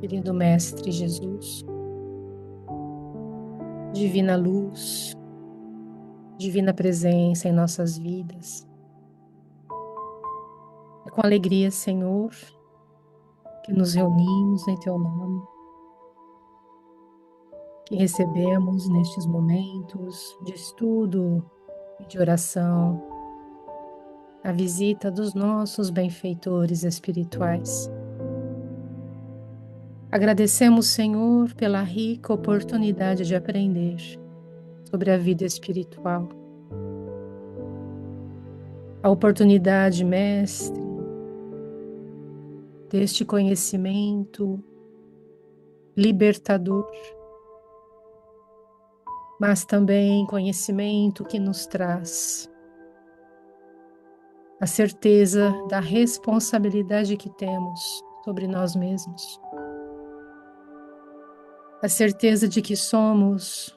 Querido Mestre Jesus, divina luz, divina presença em nossas vidas. É com alegria, Senhor, que nos reunimos em Teu nome, que recebemos nestes momentos de estudo e de oração a visita dos nossos benfeitores espirituais. Agradecemos, Senhor, pela rica oportunidade de aprender sobre a vida espiritual. A oportunidade, Mestre, deste conhecimento libertador, mas também conhecimento que nos traz a certeza da responsabilidade que temos sobre nós mesmos, a certeza de que somos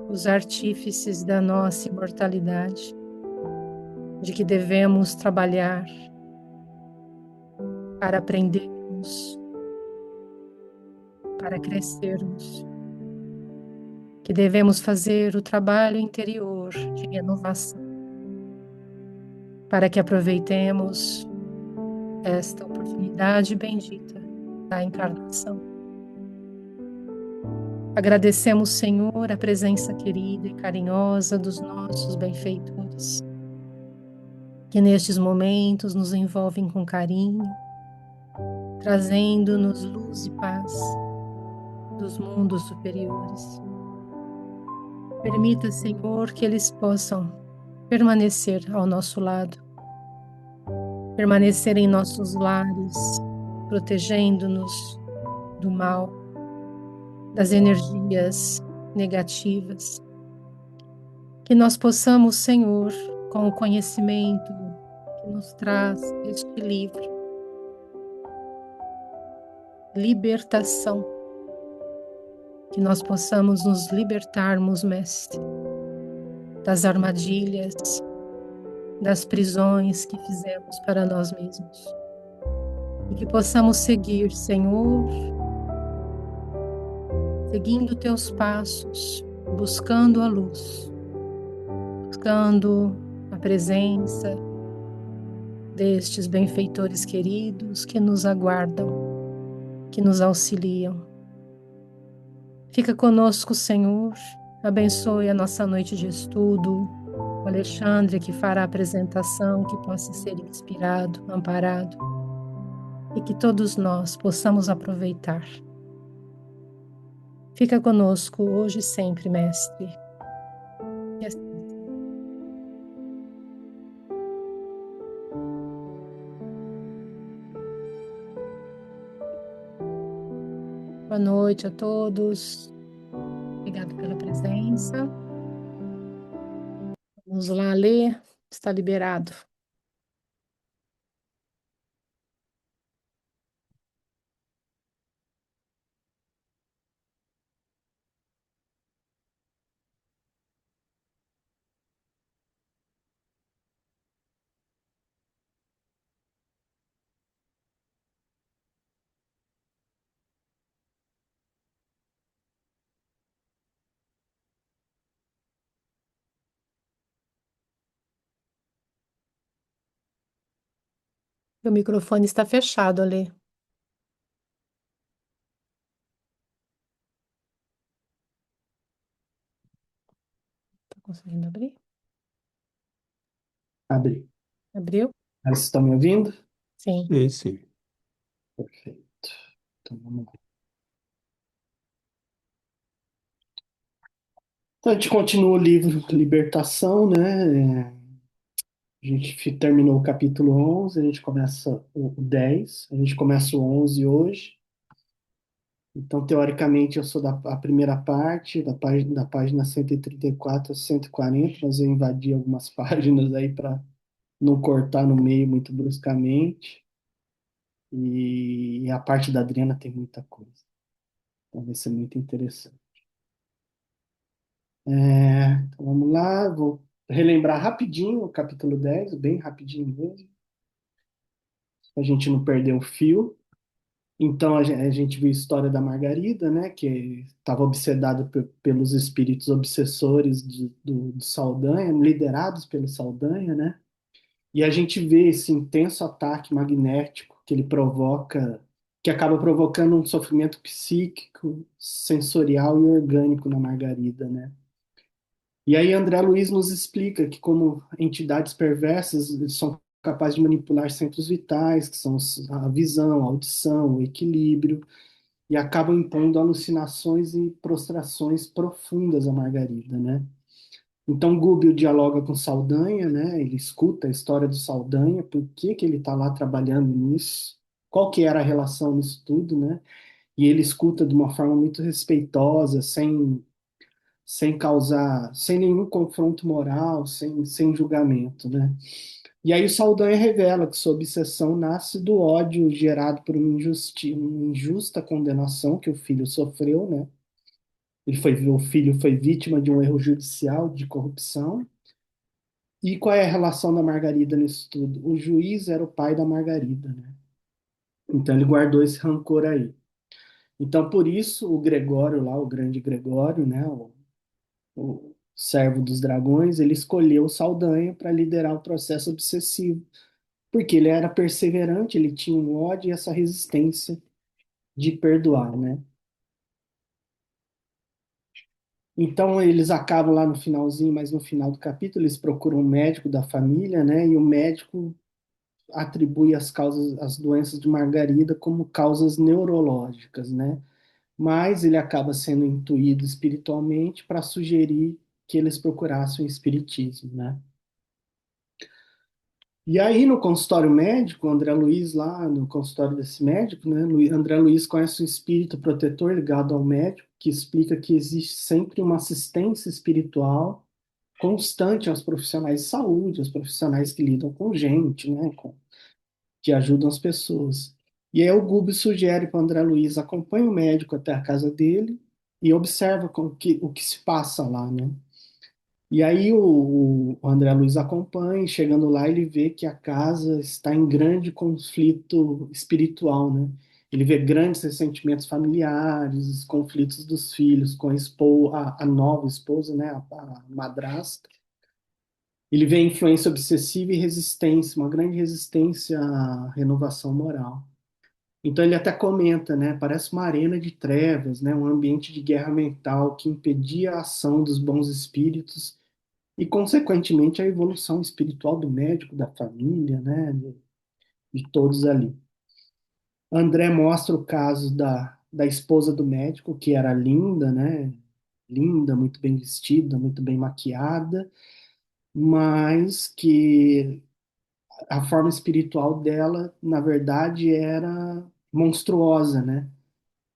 os artífices da nossa imortalidade, de que devemos trabalhar para aprendermos, para crescermos, que devemos fazer o trabalho interior de renovação, para que aproveitemos esta oportunidade bendita da encarnação. Agradecemos, Senhor, a presença querida e carinhosa dos nossos benfeitores, que nestes momentos nos envolvem com carinho, trazendo-nos luz e paz dos mundos superiores. Permita, Senhor, que eles possam permanecer ao nosso lado, permanecer em nossos lares, protegendo-nos do mal, das energias negativas. Que nós possamos, Senhor, com o conhecimento que nos traz este livro, libertação, que nós possamos nos libertarmos, Mestre, das armadilhas, das prisões que fizemos para nós mesmos. E que possamos seguir, Senhor, seguindo teus passos, buscando a luz, buscando a presença destes benfeitores queridos que nos aguardam, que nos auxiliam. Fica conosco, Senhor, abençoe a nossa noite de estudo, o Alexandre que fará a apresentação, que possa ser inspirado, amparado, e que todos nós possamos aproveitar. Fica conosco hoje e sempre, Mestre. E assim, boa noite a todos. Obrigado pela presença. Vamos lá ler. Está liberado. O microfone está fechado, Alê. Está conseguindo abrir? Abri. Abriu? Vocês estão me ouvindo? Sim. Sim. Perfeito. Então vamos lá. Então a gente continua o livro Libertação, né? A gente terminou o capítulo 11, a gente começa o 10, a gente começa o 11 hoje. Então, teoricamente, eu sou da a primeira parte, da página 134 a 140, mas eu invadi algumas páginas aí para não cortar no meio muito bruscamente. E a parte da Adriana tem muita coisa. Então vai ser muito interessante. Então vamos lá, vou relembrar rapidinho o capítulo 10, bem rapidinho mesmo, para a gente não perder o fio. Então a gente viu a história da Margarida, né, que estava obsedada pelos espíritos obsessores do Saldanha, liderados pelo Saldanha, né? E a gente vê esse intenso ataque magnético que ele provoca, que acaba provocando um sofrimento psíquico, sensorial e orgânico na Margarida, né? E aí André Luiz nos explica que como entidades perversas eles são capazes de manipular centros vitais, que são a visão, a audição, o equilíbrio, e acabam impondo alucinações e prostrações profundas à Margarida, né? Então Gubbio dialoga com Saldanha, né? Ele escuta a história do Saldanha, por que que ele está lá trabalhando nisso, qual que era a relação nisso tudo, né? E ele escuta de uma forma muito respeitosa, sem causar, sem nenhum confronto moral, sem julgamento, né? E aí o Saldanha revela que sua obsessão nasce do ódio gerado por uma injusta condenação que o filho sofreu, né? O filho foi vítima de um erro judicial de corrupção. E qual é a relação da Margarida nisso tudo? O juiz era o pai da Margarida, né? Então ele guardou esse rancor aí. Então por isso o Gregório lá, o grande Gregório, né? O servo dos dragões, ele escolheu o Saldanha para liderar o processo obsessivo, porque ele era perseverante, ele tinha um ódio e essa resistência de perdoar, né? Então eles acabam lá no finalzinho, mas no final do capítulo eles procuram um médico da família, né? E o médico atribui as causas, as doenças de Margarida como causas neurológicas, né? Mas ele acaba sendo intuído espiritualmente para sugerir que eles procurassem o espiritismo, né? E aí, no consultório médico, o André Luiz, lá no consultório desse médico, né, André Luiz conhece um espírito protetor ligado ao médico, que explica que existe sempre uma assistência espiritual constante aos profissionais de saúde, aos profissionais que lidam com gente, né, que ajudam as pessoas. E aí o Gubi sugere para o André Luiz acompanhe o médico até a casa dele e observa o que se passa lá, né? E aí o André Luiz acompanha, e chegando lá ele vê que a casa está em grande conflito espiritual, né? Ele vê grandes ressentimentos familiares, conflitos dos filhos com a nova esposa, né? A madrasta. Ele vê influência obsessiva e resistência, uma grande resistência à renovação moral. Então ele até comenta, né? Parece uma arena de trevas, né? Um ambiente de guerra mental que impedia a ação dos bons espíritos e, consequentemente, a evolução espiritual do médico, da família, né, de todos ali. André mostra o caso da esposa do médico, que era linda, né, linda, muito bem vestida, muito bem maquiada, mas que a forma espiritual dela, na verdade, era monstruosa, né?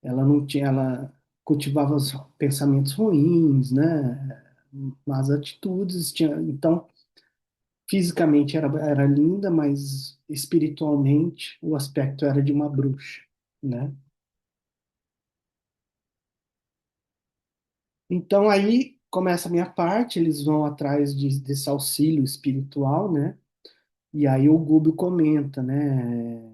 Ela não tinha, ela cultivava os pensamentos ruins, né? Más atitudes, então fisicamente era linda, mas espiritualmente o aspecto era de uma bruxa, né? Então aí começa a minha parte, eles vão atrás desse auxílio espiritual, né? E aí o Gubbio comenta, né?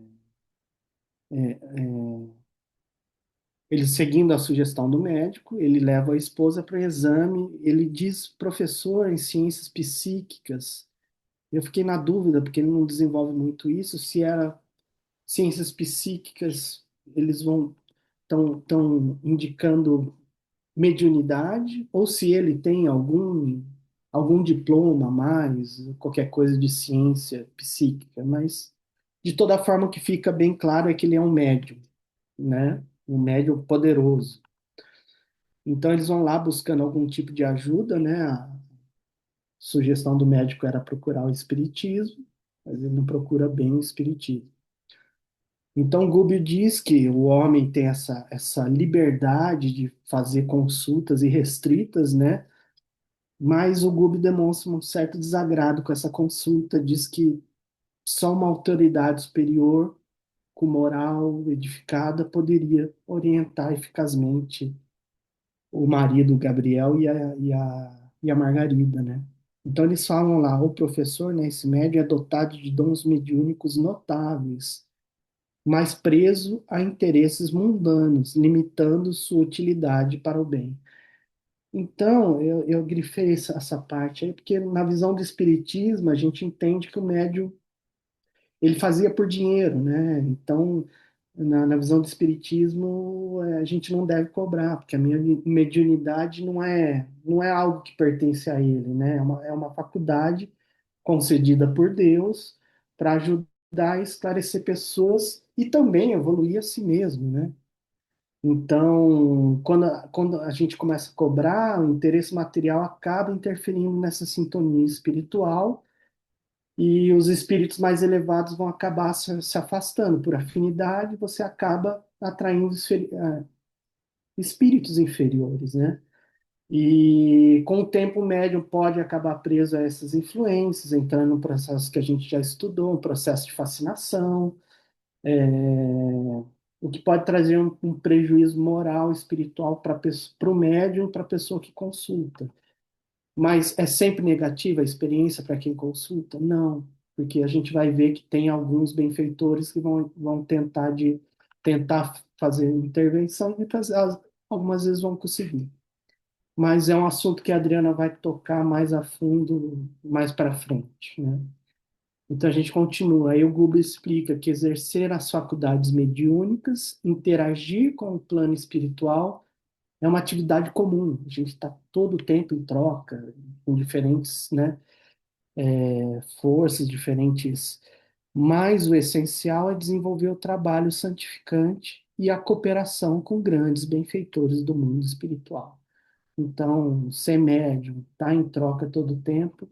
Ele seguindo a sugestão do médico, ele leva a esposa para o exame, ele diz professor em ciências psíquicas. Eu fiquei na dúvida, porque ele não desenvolve muito isso, se era ciências psíquicas, eles vão estão indicando mediunidade, ou se ele tem algum diploma a mais, qualquer coisa de ciência psíquica, mas de toda forma o que fica bem claro é que ele é um médium, né? Um médium poderoso. Então eles vão lá buscando algum tipo de ajuda, né? A sugestão do médico era procurar o espiritismo, mas ele não procura bem o espiritismo. Então, Gubbio diz que o homem tem essa liberdade de fazer consultas irrestritas, né? Mas o Gubbio demonstra um certo desagrado com essa consulta, diz que só uma autoridade superior, com moral edificada, poderia orientar eficazmente o marido Gabriel e a Margarida, né? Então eles falam lá, o professor, né, esse médium é dotado de dons mediúnicos notáveis, mas preso a interesses mundanos, limitando sua utilidade para o bem. Então, eu grifei essa parte aí, porque na visão do espiritismo, a gente entende que o médium, ele fazia por dinheiro, né? Então, na visão do espiritismo, a gente não deve cobrar, porque a minha mediunidade não é algo que pertence a ele, né? É uma faculdade concedida por Deus para ajudar a esclarecer pessoas e também evoluir a si mesmo, né? Então, quando a gente começa a cobrar, o interesse material acaba interferindo nessa sintonia espiritual e os espíritos mais elevados vão acabar se afastando. Por afinidade, você acaba atraindo espíritos inferiores, né? E com o tempo, o médium pode acabar preso a essas influências, entrando no processo que a gente já estudou, um processo de fascinação, o que pode trazer um prejuízo moral, espiritual para o médium, para a pessoa que consulta. Mas é sempre negativa a experiência para quem consulta? Não, porque a gente vai ver que tem alguns benfeitores que vão tentar fazer intervenção e algumas vezes vão conseguir. Mas é um assunto que a Adriana vai tocar mais a fundo mais para frente, né? Então a gente continua. Aí o Google explica que exercer as faculdades mediúnicas, interagir com o plano espiritual, é uma atividade comum. A gente está todo o tempo em troca, com diferentes, né, forças, diferentes. Mas o essencial é desenvolver o trabalho santificante e a cooperação com grandes benfeitores do mundo espiritual. Então, ser médium, estar em troca todo o tempo,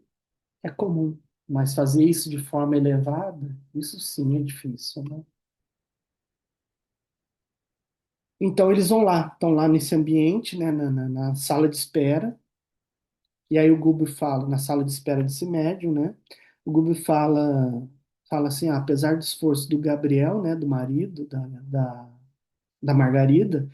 é comum. Mas fazer isso de forma elevada, isso sim é difícil, né? Então, eles vão lá, estão lá nesse ambiente, né, na sala de espera, e aí o Gubo fala, na sala de espera desse médium, né? O Gubo fala assim, apesar do esforço do Gabriel, né, do marido da Margarida,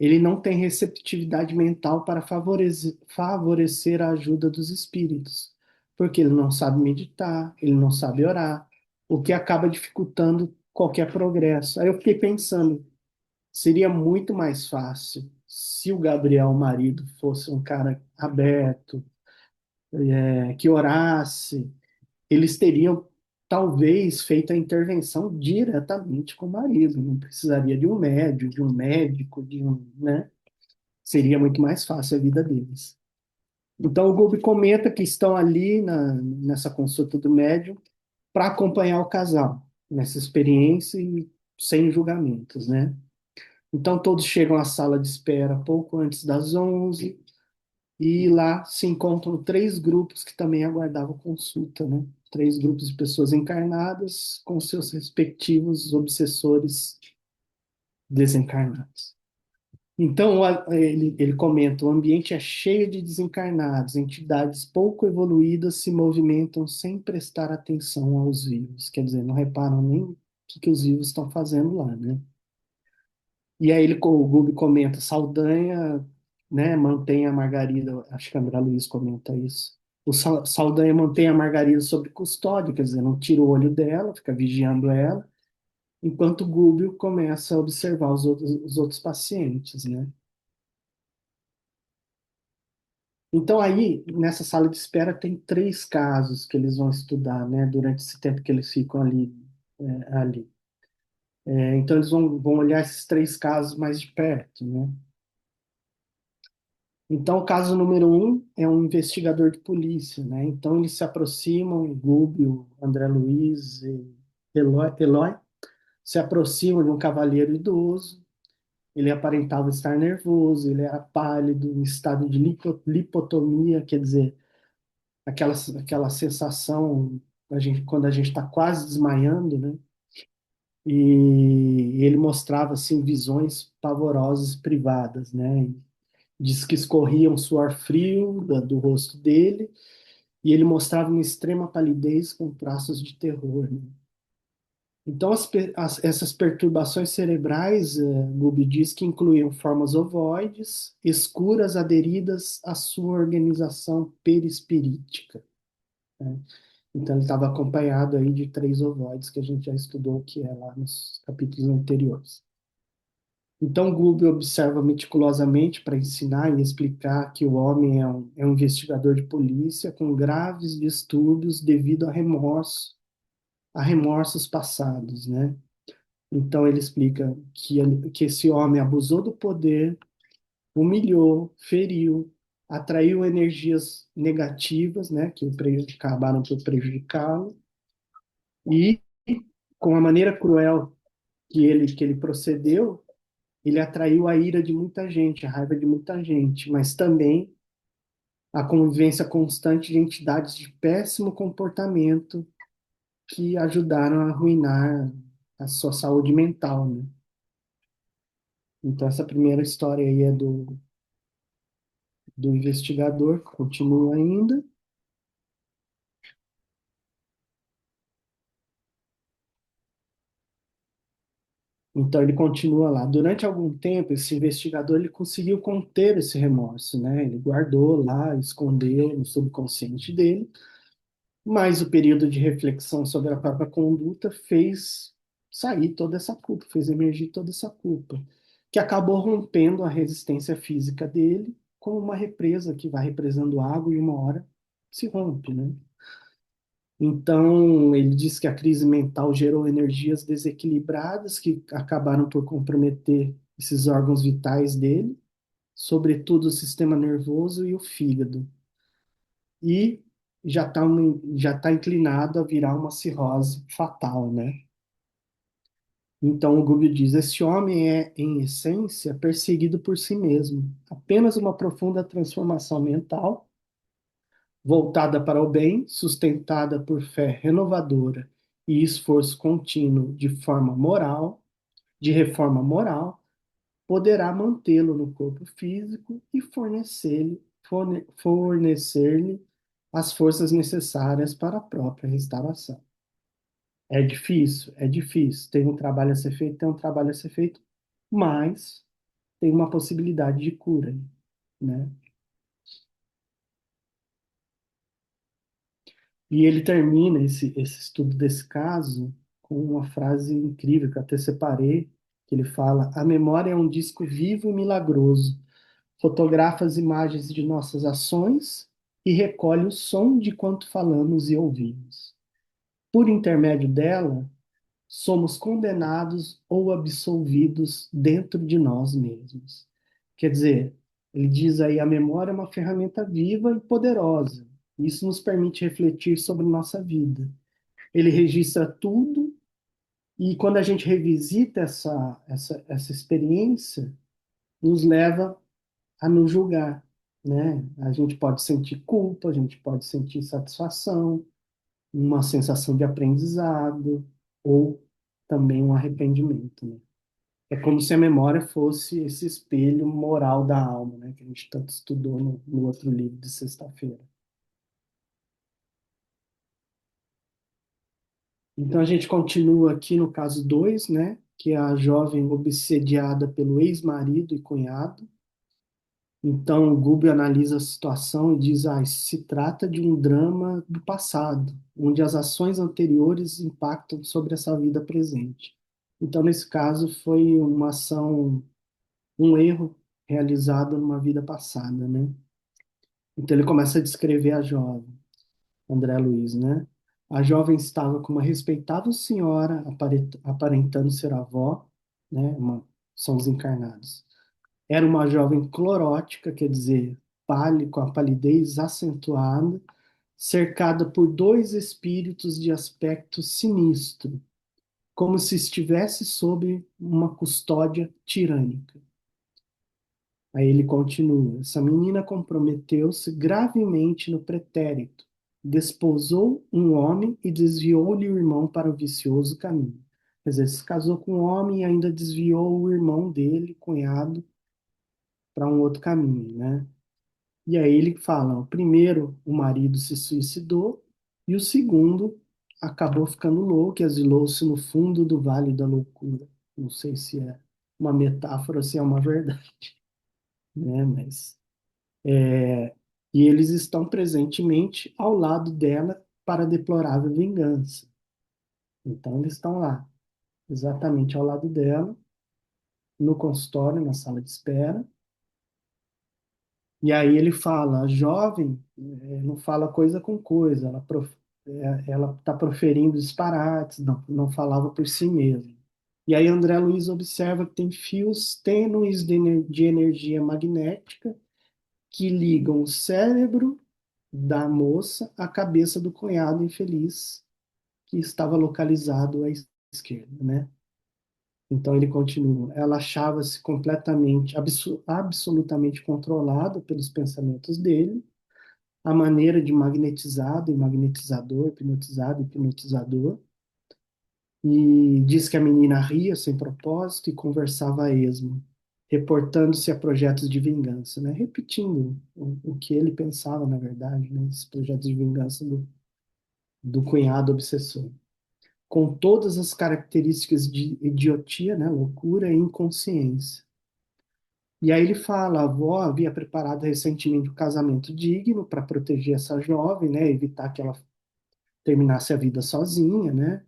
ele não tem receptividade mental para favorecer a ajuda dos espíritos, porque ele não sabe meditar, ele não sabe orar, o que acaba dificultando qualquer progresso. Aí eu fiquei pensando, seria muito mais fácil se o Gabriel, o marido, fosse um cara aberto, que orasse, eles teriam talvez feito a intervenção diretamente com o marido, não precisaria de um médico, né? Seria muito mais fácil a vida deles. Então, o Golbe comenta que estão ali nessa consulta do médium para acompanhar o casal nessa experiência e sem julgamentos, né? Então, todos chegam à sala de espera pouco antes das 11 e lá se encontram três grupos que também aguardavam consulta, né? Três grupos de pessoas encarnadas com seus respectivos obsessores desencarnados. Então, ele comenta: o ambiente é cheio de desencarnados, entidades pouco evoluídas se movimentam sem prestar atenção aos vivos. Quer dizer, não reparam nem o que os vivos estão fazendo lá, né? E aí o Gubi comenta: Saldanha, né, mantém a Margarida, acho que a André Luiz comenta isso. O Saldanha mantém a Margarida sob custódia, quer dizer, não tira o olho dela, fica vigiando ela, enquanto o Gúbio começa a observar os outros pacientes, né? Então, aí, nessa sala de espera, tem três casos que eles vão estudar, né, durante esse tempo que eles ficam ali. Então, eles vão olhar esses três casos mais de perto, né? Então, o caso número um é um investigador de polícia, né? Então, eles se aproximam, o Gúbio, André Luiz e Eloy se aproximam de um cavalheiro idoso. Ele aparentava estar nervoso, ele era pálido, em estado de lipotomia, quer dizer, aquela sensação quando a gente está quase desmaiando, né? E ele mostrava assim visões pavorosas privadas, né? Diz que escorria um suor frio do rosto dele e ele mostrava uma extrema palidez com traços de terror, né? Então, essas perturbações cerebrais, Gubi diz que incluíam formas ovoides, escuras, aderidas à sua organização perispirítica, né? Então ele estava acompanhado aí de três ovoides, que a gente já estudou o que é lá nos capítulos anteriores. Então Google observa meticulosamente para ensinar e explicar que o homem é um investigador de polícia com graves distúrbios devido a remorsos passados, né? Então ele explica que esse homem abusou do poder, humilhou, feriu, atraiu energias negativas, né, que acabaram por prejudicá-lo, e com a maneira cruel que ele procedeu, ele atraiu a ira de muita gente, a raiva de muita gente, mas também a convivência constante de entidades de péssimo comportamento que ajudaram a arruinar a sua saúde mental, né? Então essa primeira história aí é do investigador, que continua ainda. Então ele continua lá. Durante algum tempo, esse investigador ele conseguiu conter esse remorso, né? Ele guardou lá, escondeu no subconsciente dele, mas o período de reflexão sobre a própria conduta fez sair toda essa culpa, fez emergir toda essa culpa, que acabou rompendo a resistência física dele, como uma represa que vai represando água e uma hora se rompe, né? Então, ele diz que a crise mental gerou energias desequilibradas que acabaram por comprometer esses órgãos vitais dele, sobretudo o sistema nervoso e o fígado. E já tá inclinado a virar uma cirrose fatal, né? Então, o Google diz: esse homem é, em essência, perseguido por si mesmo. Apenas uma profunda transformação mental voltada para o bem, sustentada por fé renovadora e esforço contínuo de reforma moral, poderá mantê-lo no corpo físico e fornecer-lhe as forças necessárias para a própria restauração. É difícil, é difícil. Tem um trabalho a ser feito, tem um trabalho a ser feito, mas tem uma possibilidade de cura, né? E ele termina esse estudo desse caso com uma frase incrível que eu até separei, que ele fala: a memória é um disco vivo e milagroso, fotografa as imagens de nossas ações e recolhe o som de quanto falamos e ouvimos. Por intermédio dela, somos condenados ou absolvidos dentro de nós mesmos. Quer dizer, ele diz aí: a memória é uma ferramenta viva e poderosa. Isso nos permite refletir sobre nossa vida. Ele registra tudo e quando a gente revisita essa experiência, nos leva a nos julgar, né? A gente pode sentir culpa, a gente pode sentir satisfação, uma sensação de aprendizado ou também um arrependimento, né? É como se a memória fosse esse espelho moral da alma, né? Que a gente tanto estudou no outro livro de sexta-feira. Então a gente continua aqui no caso 2, né? Que é a jovem obsediada pelo ex-marido e cunhado. Então o Gubbio analisa a situação e diz: isso se trata de um drama do passado, onde as ações anteriores impactam sobre essa vida presente. Então, nesse caso, foi uma ação, um erro realizado numa vida passada, né? Então ele começa a descrever a jovem, André Luiz, né? A jovem estava com uma respeitável senhora, aparentando ser avó, né? São os encarnados. Era uma jovem clorótica, quer dizer, com a palidez acentuada, cercada por dois espíritos de aspecto sinistro, como se estivesse sob uma custódia tirânica. Aí ele continua: essa menina comprometeu-se gravemente no pretérito, desposou um homem e desviou-lhe o irmão para o vicioso caminho. Quer dizer, se casou com um homem e ainda desviou o irmão dele, cunhado, para um outro caminho, né? E aí ele fala: o primeiro, o marido se suicidou, e o segundo acabou ficando louco e asilou-se no fundo do vale da loucura. Não sei se é uma metáfora ou se é uma verdade, né? Mas e eles estão presentemente ao lado dela para a deplorável vingança. Então, eles estão lá, exatamente ao lado dela, no consultório, na sala de espera. E aí ele fala, a jovem não fala coisa com coisa, ela está proferindo disparates, não falava por si mesma. E aí André Luiz observa que tem fios tênues de energia magnética que ligam o cérebro da moça à cabeça do cunhado infeliz, que estava localizado à esquerda, né? Então ele continua. Ela achava-se completamente, absolutamente controlada pelos pensamentos dele, a maneira de magnetizado e magnetizador, hipnotizado e hipnotizador, e diz que a menina ria sem propósito e conversava a esmo, reportando-se a projetos de vingança, né? Repetindo o que ele pensava, na verdade, né? Esses projetos de vingança do cunhado obsessor, com todas as características de idiotia, né? Loucura e inconsciência. E aí ele fala, a avó havia preparado recentemente um casamento digno para proteger essa jovem, né? Evitar que ela terminasse a vida sozinha, né?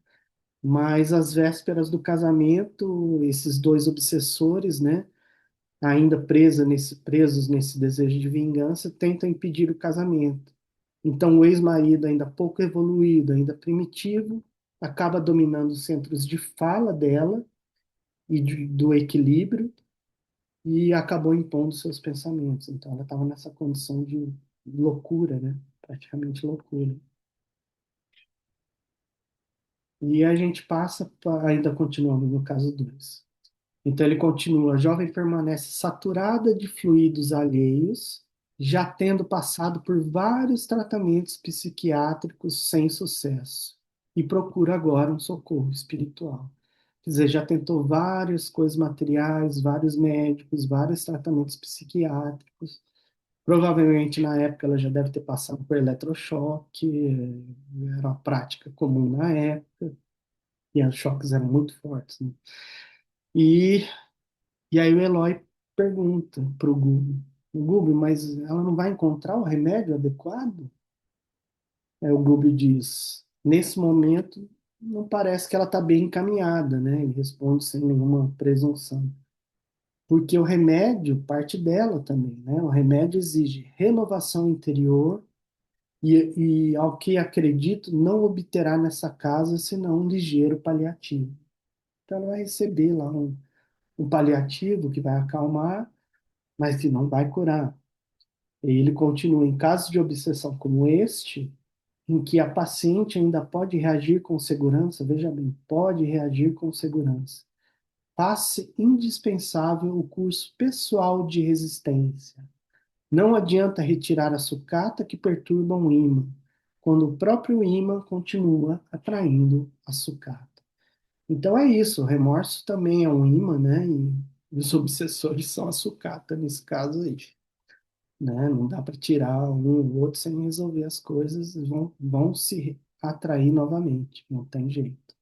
Mas às vésperas do casamento, esses dois obsessores, né, ainda presos nesse desejo de vingança, tentam impedir o casamento. Então o ex-marido, ainda pouco evoluído, ainda primitivo, acaba dominando os centros de fala dela e do equilíbrio e acabou impondo seus pensamentos. Então ela estava nessa condição de loucura, né? Praticamente loucura. E a gente passa, ainda continuando no caso 2. Então ele continua: a jovem permanece saturada de fluidos alheios, já tendo passado por vários tratamentos psiquiátricos sem sucesso, e procura agora um socorro espiritual. Quer dizer, já tentou várias coisas materiais, vários médicos, vários tratamentos psiquiátricos. Provavelmente na época ela já deve ter passado por eletrochoque, era uma prática comum na época, e os choques eram muito fortes, né? E E aí o Eloy pergunta para o Gubi, mas ela não vai encontrar o remédio adequado? Aí o Gubi diz, nesse momento, não parece que ela está bem encaminhada, né? Ele responde sem nenhuma presunção. Porque o remédio parte dela também, né? O remédio exige renovação interior e ao que acredito, não obterá nessa casa senão um ligeiro paliativo. Então ela vai receber lá um paliativo que vai acalmar, mas que não vai curar. Ele continua: em casos de obsessão como este, em que a paciente ainda pode reagir com segurança, veja bem, pode reagir com segurança, faz-se indispensável o curso pessoal de resistência. Não adianta retirar a sucata que perturba um ímã, quando o próprio ímã continua atraindo a sucata. Então é isso, o remorso também é um ímã, né? E os obsessores são a sucata nesse caso aí, né? Não dá para tirar um ou outro sem resolver as coisas, vão se atrair novamente, não tem jeito,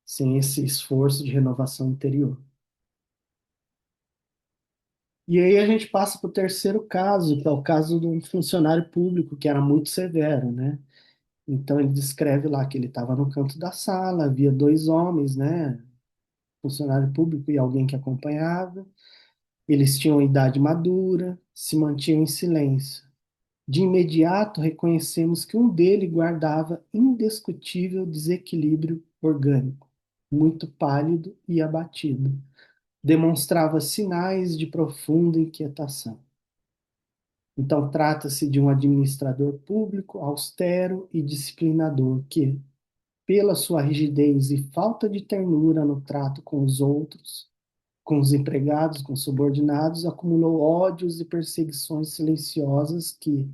sem esse esforço de renovação interior. E aí a gente passa para o terceiro caso, que é o caso de um funcionário público que era muito severo, né? Então ele descreve lá que ele estava no canto da sala, havia dois homens, né? Funcionário público e alguém que acompanhava. Eles tinham idade madura, se mantinham em silêncio. De imediato, reconhecemos que um deles guardava indiscutível desequilíbrio orgânico, muito pálido e abatido. Demonstrava sinais de profunda inquietação. Então, trata-se de um administrador público austero e disciplinador que, pela sua rigidez e falta de ternura no trato com os outros, com os empregados, com os subordinados, acumulou ódios e perseguições silenciosas que,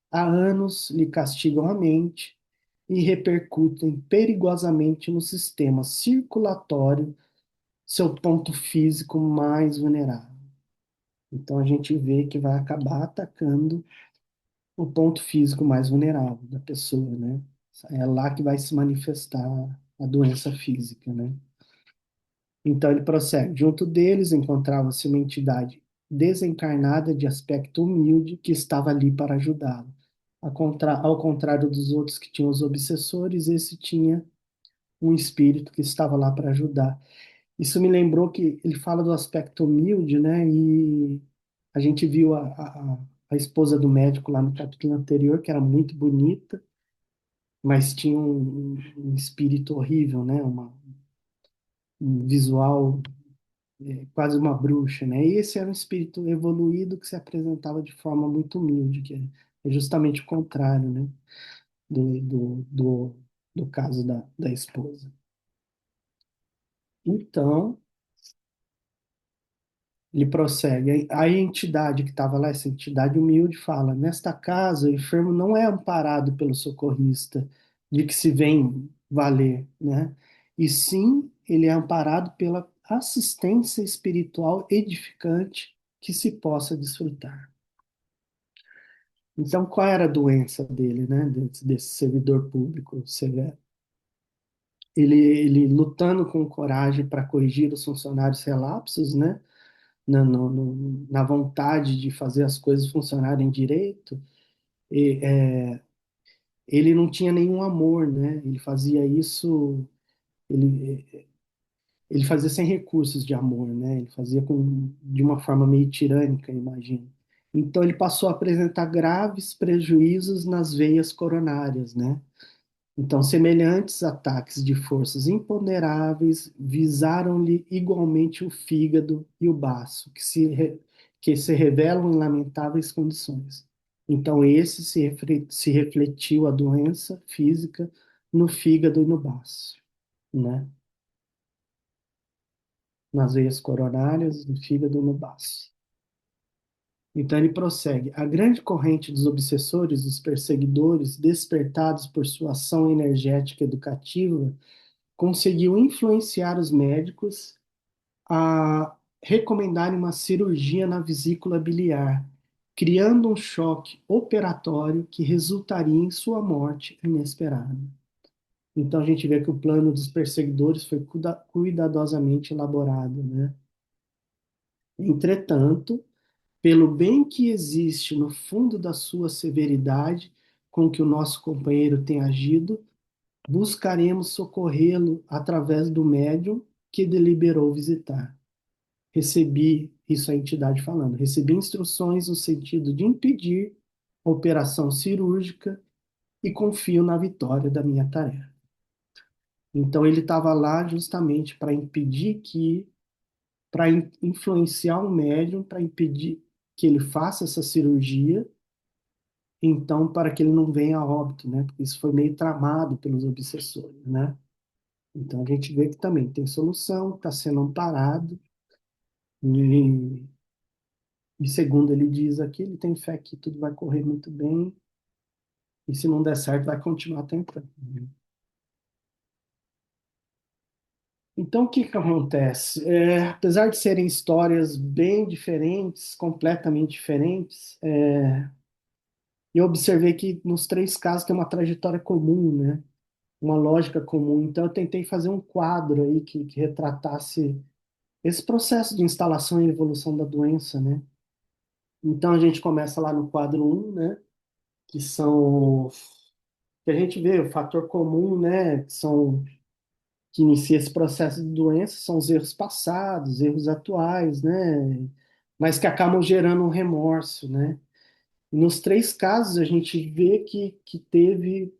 há anos, lhe castigam a mente e repercutem perigosamente no sistema circulatório, seu ponto físico mais vulnerável. Então a gente vê que vai acabar atacando o ponto físico mais vulnerável da pessoa, né? É lá que vai se manifestar a doença física, né? Então ele prossegue. Junto deles encontrava-se uma entidade desencarnada de aspecto humilde que estava ali para ajudá-lo. Ao contrário dos outros que tinham os obsessores, esse tinha um espírito que estava lá para ajudar. Isso me lembrou que ele fala do aspecto humilde, né? E a gente viu a esposa do médico lá no capítulo anterior, que era muito bonita, mas tinha um espírito horrível, né? Um visual quase uma bruxa, né? E esse era um espírito evoluído que se apresentava de forma muito humilde, que é justamente o contrário, né? Do, do, do, do caso da esposa. Então, ele prossegue. A entidade que estava lá, essa entidade humilde, fala: Nesta casa, o enfermo não é amparado pelo socorrista, de que se vem valer, né? E sim, ele é amparado pela assistência espiritual edificante que se possa desfrutar. Então, qual era a doença dele, né? Desse servidor público severo? Ele lutando com coragem para corrigir os funcionários relapsos, né? Na vontade de fazer as coisas funcionarem direito, ele não tinha nenhum amor, né? Ele fazia isso, ele, ele fazia sem recursos de amor, né? Ele fazia de uma forma meio tirânica, imagino. Então ele passou a apresentar graves prejuízos nas veias coronárias, né? Então, semelhantes ataques de forças imponderáveis visaram-lhe igualmente o fígado e o baço, que se revelam em lamentáveis condições. Então, esse se refletiu a doença física no fígado e no baço, né? Nas veias coronárias, no fígado e no baço. Então, ele prossegue. A grande corrente dos obsessores, dos perseguidores, despertados por sua ação energética educativa, conseguiu influenciar os médicos a recomendarem uma cirurgia na vesícula biliar, criando um choque operatório que resultaria em sua morte inesperada. Então a gente vê que o plano dos perseguidores foi cuidadosamente elaborado, né? Entretanto, pelo bem que existe no fundo da sua severidade com que o nosso companheiro tem agido, buscaremos socorrê-lo através do médium que deliberou visitar. Recebi, isso é a entidade falando, recebi instruções no sentido de impedir a operação cirúrgica e confio na vitória da minha tarefa. Então ele estava lá justamente para impedir para influenciar o médium, para impedir que ele faça essa cirurgia, então para que ele não venha a óbito, né? Porque isso foi meio tramado pelos obsessores, né? Então a gente vê que também tem solução, está sendo amparado, e, e segundo ele diz aqui, ele tem fé que tudo vai correr muito bem, e se não der certo, vai continuar tentando, né? Então o que que acontece? Apesar de serem histórias bem diferentes, completamente diferentes, eu observei que nos três casos tem uma trajetória comum, né? Uma lógica comum. Então eu tentei fazer um quadro aí que retratasse esse processo de instalação e evolução da doença, né? Então a gente começa lá no quadro um, né? Que são que a gente vê o fator comum, né? Que inicia esse processo de doença são os erros passados, erros atuais, né? Mas que acabam gerando um remorso, né? Nos três casos a gente vê que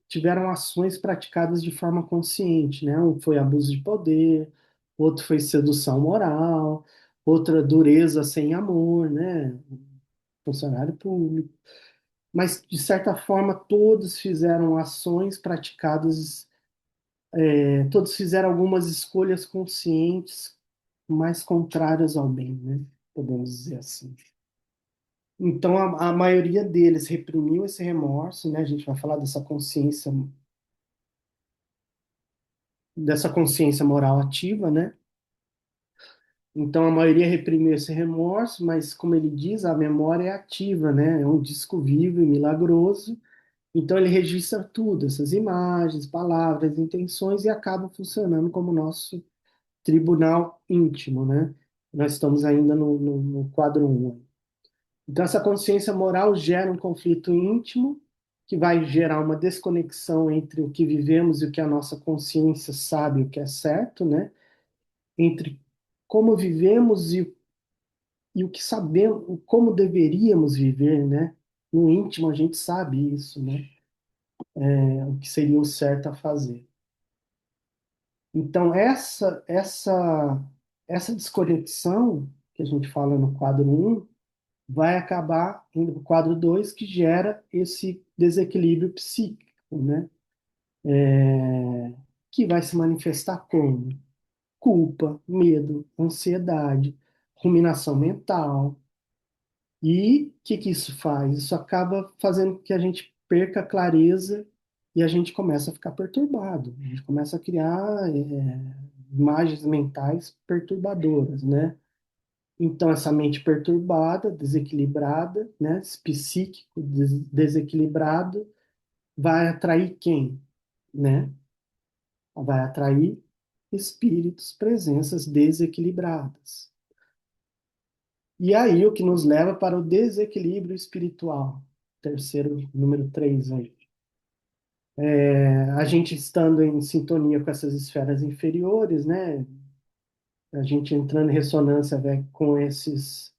tiveram ações praticadas de forma consciente, né? Um foi abuso de poder, outro foi sedução moral, outra dureza sem amor, né? Funcionário público. Mas, de certa forma, todos fizeram ações praticadas, todos fizeram algumas escolhas conscientes, mais contrárias ao bem, né? Podemos dizer assim. Então, a maioria deles reprimiu esse remorso, né? A gente vai falar dessa consciência moral ativa, né? Então, a maioria reprimiu esse remorso, mas, como ele diz, a memória é ativa, né? É um disco vivo e milagroso. Então ele registra tudo, essas imagens, palavras, intenções e acaba funcionando como nosso tribunal íntimo, né? Nós estamos ainda no quadro um. Então essa consciência moral gera um conflito íntimo que vai gerar uma desconexão entre o que vivemos e o que a nossa consciência sabe o que é certo, né? Entre como vivemos e o que sabemos, como deveríamos viver, né? No íntimo a gente sabe isso, né? O que seria o certo a fazer. Então essa desconexão que a gente fala no quadro um vai acabar indo para o quadro 2 que gera esse desequilíbrio psíquico, né? Que vai se manifestar como culpa, medo, ansiedade, ruminação mental. E o que isso faz? Isso acaba fazendo com que a gente perca a clareza e a gente começa a ficar perturbado. A gente começa a criar imagens mentais perturbadoras, né? Então, essa mente perturbada, desequilibrada, né? Esse psíquico desequilibrado vai atrair quem, né? Vai atrair espíritos, presenças desequilibradas. E aí, o que nos leva para o desequilíbrio espiritual. Terceiro, número 3 aí. A gente estando em sintonia com essas esferas inferiores, né? A gente entrando em ressonância, né, com esses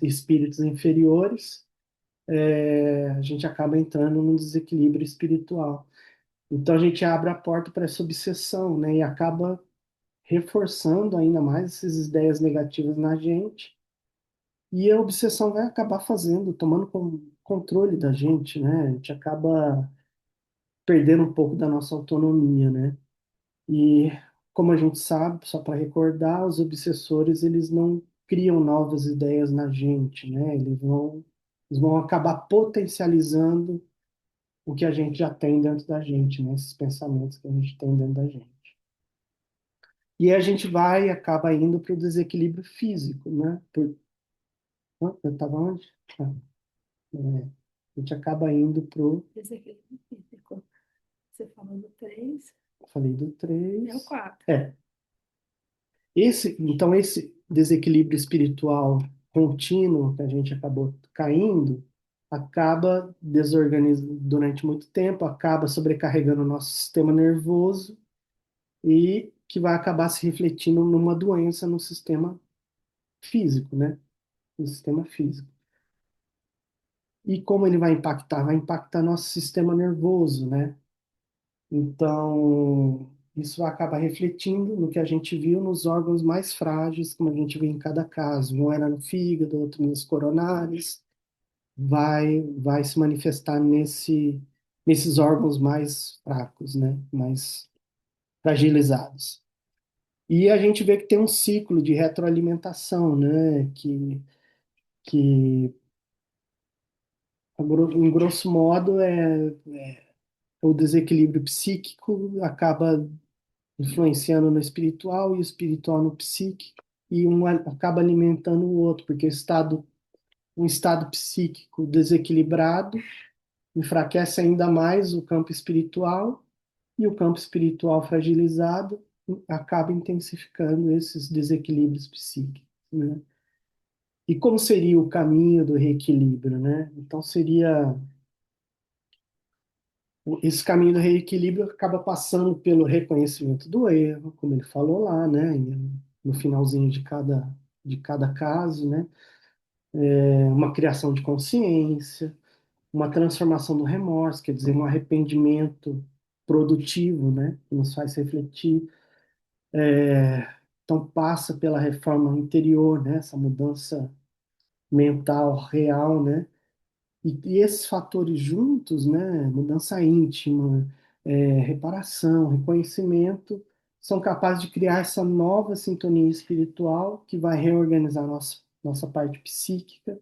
espíritos inferiores, a gente acaba entrando num desequilíbrio espiritual. Então a gente abre a porta para essa obsessão, né? E acaba reforçando ainda mais essas ideias negativas na gente. E a obsessão vai acabar tomando controle da gente, né? A gente acaba perdendo um pouco da nossa autonomia, né? E como a gente sabe, só para recordar, os obsessores eles não criam novas ideias na gente, né? Eles vão acabar potencializando o que a gente já tem dentro da gente, né? Esses pensamentos que a gente tem dentro da gente. E a gente vai acaba indo para o desequilíbrio físico, né? Eu estava onde? Ah, é, a gente acaba indo para o. Desequilíbrio físico. Você falou do 3. Falei do É o 3. 4. É, então, esse desequilíbrio espiritual contínuo que a gente acabou caindo, acaba desorganizando durante muito tempo, acaba sobrecarregando o nosso sistema nervoso e que vai acabar se refletindo numa doença no sistema físico, né? No sistema físico. E como ele vai impactar? Vai impactar nosso sistema nervoso, né? Então, isso acaba refletindo no que a gente viu nos órgãos mais frágeis, como a gente vê em cada caso. Um era no fígado, outro nos coronários. Vai se manifestar nesses órgãos mais fracos, né? Mais fragilizados. E a gente vê que tem um ciclo de retroalimentação, né? Que em grosso modo, o desequilíbrio psíquico acaba influenciando no espiritual e o espiritual no psíquico, e acaba alimentando o outro, porque um estado psíquico desequilibrado enfraquece ainda mais o campo espiritual, e o campo espiritual fragilizado acaba intensificando esses desequilíbrios psíquicos, né? E como seria o caminho do reequilíbrio, né? Então seria esse caminho do reequilíbrio acaba passando pelo reconhecimento do erro, como ele falou lá, né? No finalzinho de cada caso, né? Uma criação de consciência, uma transformação do remorso, quer dizer, um arrependimento produtivo, né? Que nos faz refletir. Então passa pela reforma interior, né? Essa mudança mental real, né? E esses fatores juntos, né, mudança íntima, reparação, reconhecimento, são capazes de criar essa nova sintonia espiritual que vai reorganizar nossa parte psíquica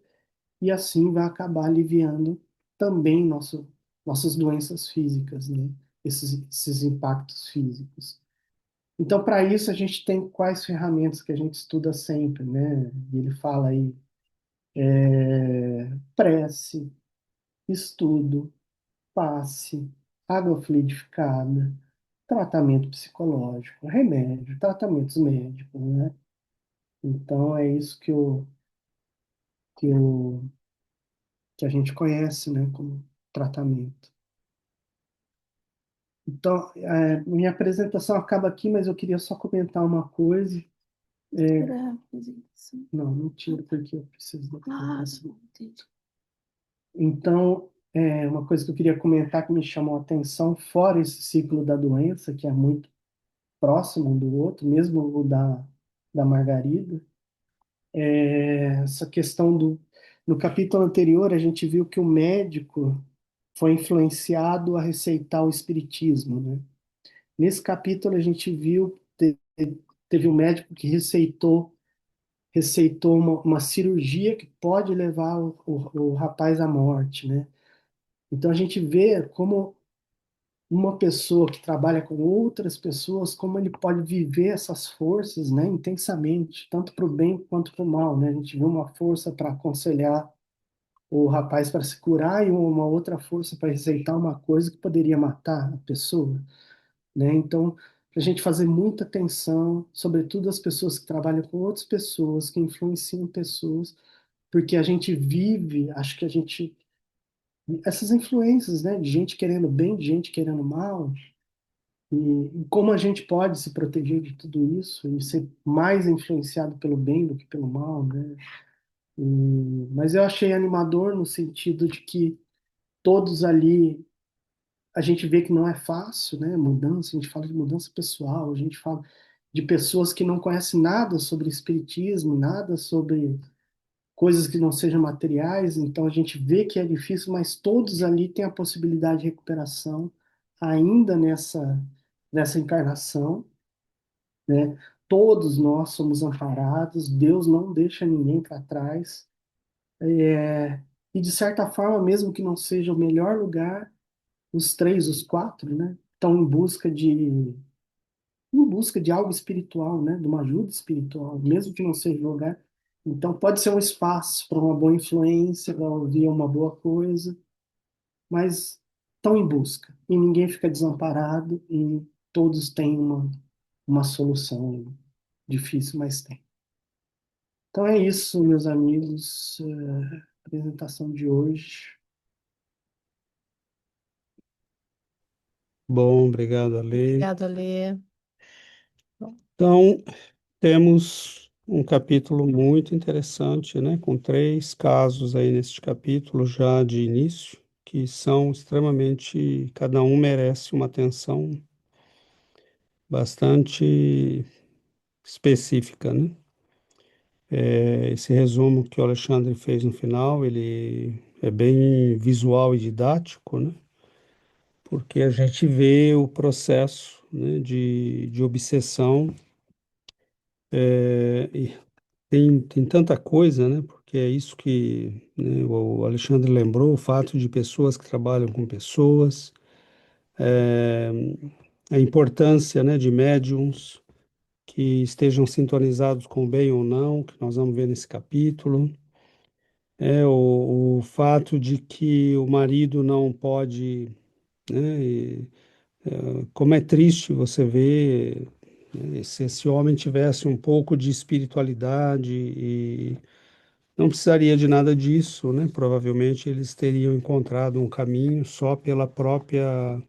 e assim vai acabar aliviando também nossas doenças físicas, né, esses impactos físicos. Então, para isso, a gente tem quais ferramentas que a gente estuda sempre, né? E ele fala aí, prece, estudo, passe, água fluidificada, tratamento psicológico, remédio, tratamentos médicos, né? Então é isso que eu que a gente conhece, né, como tratamento. Então, minha apresentação acaba aqui, mas eu queria só comentar uma coisa. Tirar a apresentação. Não, não tiro, porque eu preciso da Ah, apresentação. entendi. Então, uma coisa que eu queria comentar que me chamou a atenção, fora esse ciclo da doença, que é muito próximo um do outro, mesmo o da Margarida, essa questão do. No capítulo anterior, a gente viu que o médico foi influenciado a receitar o espiritismo, né? Nesse capítulo, a gente viu, teve um médico que receitou uma cirurgia que pode levar o rapaz à morte, né? Então, a gente vê como uma pessoa que trabalha com outras pessoas, como ele pode viver essas forças, né, intensamente, tanto para o bem quanto para o mal, né? A gente vê uma força para aconselhar o rapaz para se curar e uma outra força para receitar uma coisa que poderia matar a pessoa, né? Então, a gente fazer muita atenção, sobretudo as pessoas que trabalham com outras pessoas, que influenciam pessoas, porque a gente vive, acho que a gente essas influências, né, de gente querendo bem, de gente querendo mal, e como a gente pode se proteger de tudo isso e ser mais influenciado pelo bem do que pelo mal, né? Mas eu achei animador no sentido de que todos ali, a gente vê que não é fácil, né? Mudança, a gente fala de mudança pessoal, a gente fala de pessoas que não conhecem nada sobre espiritismo, nada sobre coisas que não sejam materiais, então a gente vê que é difícil, mas todos ali têm a possibilidade de recuperação ainda nessa encarnação, né? Todos nós somos amparados, Deus não deixa ninguém para trás. E de certa forma, mesmo que não seja o melhor lugar, os três, os quatro, né, estão em busca de algo espiritual, né, de uma ajuda espiritual, mesmo que não seja o lugar. Então pode ser um espaço para uma boa influência, para ouvir uma boa coisa, mas estão em busca e ninguém fica desamparado e todos têm uma solução difícil, mas tem. Então é isso, meus amigos. Apresentação de hoje. Bom, obrigado, Ale. Obrigada, Lê. Então, temos um capítulo muito interessante, né, com 3 casos aí neste capítulo já de início, que são extremamente, cada um merece uma atenção bastante específica, né? Esse resumo que o Alexandre fez no final, ele é bem visual e didático, né? Porque a gente vê o processo, né, de obsessão. E tem tanta coisa, né? Porque é isso que, né, o Alexandre lembrou, o fato de pessoas que trabalham com pessoas, é, a importância, né, de médiums que estejam sintonizados com o bem ou não, que nós vamos ver nesse capítulo. O fato de que o marido não pode, né, como é triste você ver, né, se esse homem tivesse um pouco de espiritualidade e não precisaria de nada disso, né? Provavelmente eles teriam encontrado um caminho só pela própria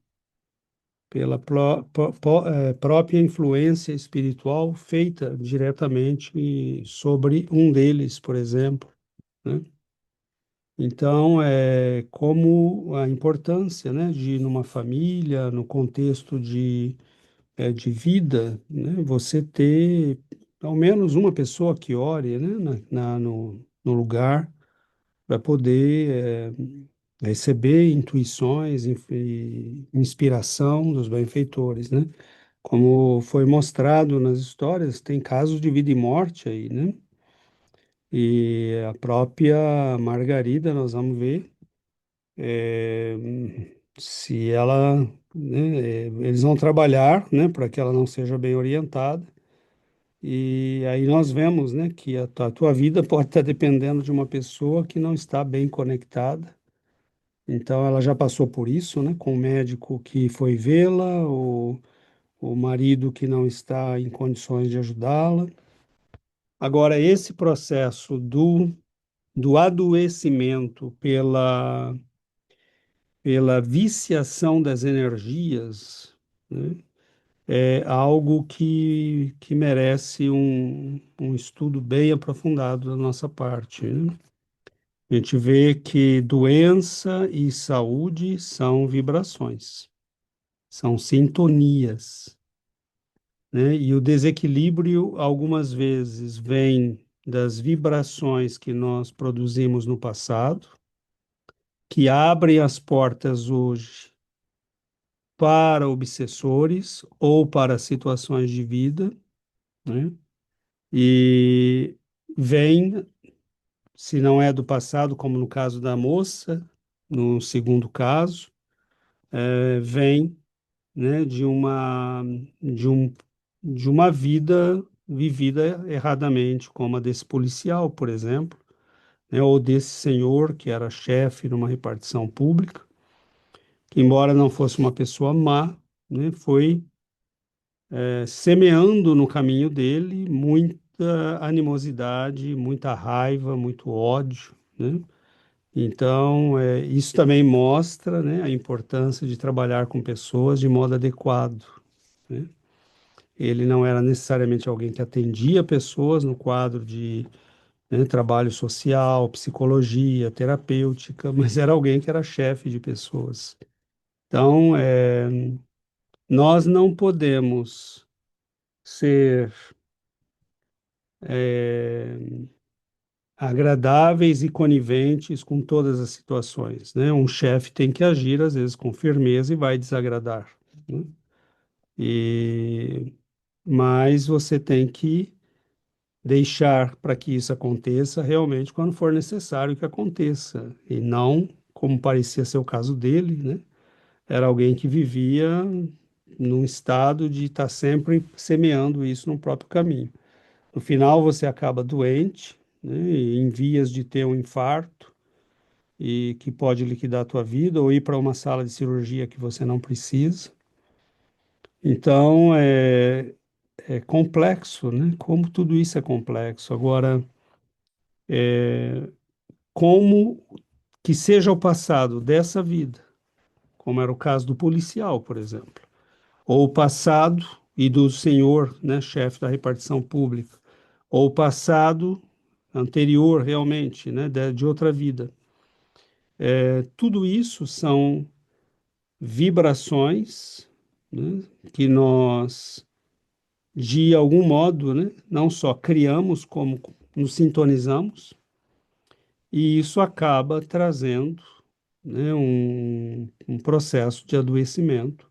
influência espiritual feita diretamente sobre um deles, por exemplo, né? Então, como a importância, né, de numa família, no contexto de vida, né, você ter ao menos uma pessoa que ore, né, no lugar para poder receber intuições e inspiração dos benfeitores, né? Como foi mostrado nas histórias, tem casos de vida e morte aí, né? E a própria Margarida, nós vamos ver eh, se ela, né, eles vão trabalhar, né, para que ela não seja bem orientada. E aí nós vemos, né, que a tua vida pode estar dependendo de uma pessoa que não está bem conectada. Então, ela já passou por isso, né? Com o médico que foi vê-la, o marido que não está em condições de ajudá-la. Agora, esse processo do adoecimento pela viciação das energias, né, é algo que merece um estudo bem aprofundado da nossa parte, né? A gente vê que doença e saúde são vibrações, são sintonias, né? E o desequilíbrio, algumas vezes, vem das vibrações que nós produzimos no passado, que abrem as portas hoje para obsessores ou para situações de vida, né? E vem, se não é do passado, como no caso da moça, no segundo caso, vem, né, de uma vida vivida erradamente, como a desse policial, por exemplo, né, ou desse senhor que era chefe numa repartição pública, que embora não fosse uma pessoa má, né, foi semeando no caminho dele muita animosidade, muita raiva, muito ódio, né? Então, isso também mostra, né, a importância de trabalhar com pessoas de modo adequado, né? Ele não era necessariamente alguém que atendia pessoas no quadro de, né, trabalho social, psicologia, terapêutica, mas era alguém que era chefe de pessoas. Então, nós não podemos ser é, agradáveis e coniventes com todas as situações, né? Um chefe tem que agir, às vezes, com firmeza e vai desagradar, né? E... Mas você tem que deixar para que isso aconteça realmente quando for necessário que aconteça, e não, como parecia ser o caso dele, né? Era alguém que vivia num estado de estar sempre semeando isso no próprio caminho. No final, você acaba doente, né, e em vias de ter um infarto e que pode liquidar a tua vida ou ir para uma sala de cirurgia que você não precisa. Então, é complexo, né? Como tudo isso é complexo. Agora, como que seja o passado dessa vida, como era o caso do policial, por exemplo, ou o passado e do senhor, né, chefe da repartição pública, ou o passado anterior realmente, né, de outra vida. Tudo isso são vibrações, né, que nós, de algum modo, né, não só criamos, como nos sintonizamos, e isso acaba trazendo, né, um processo de adoecimento,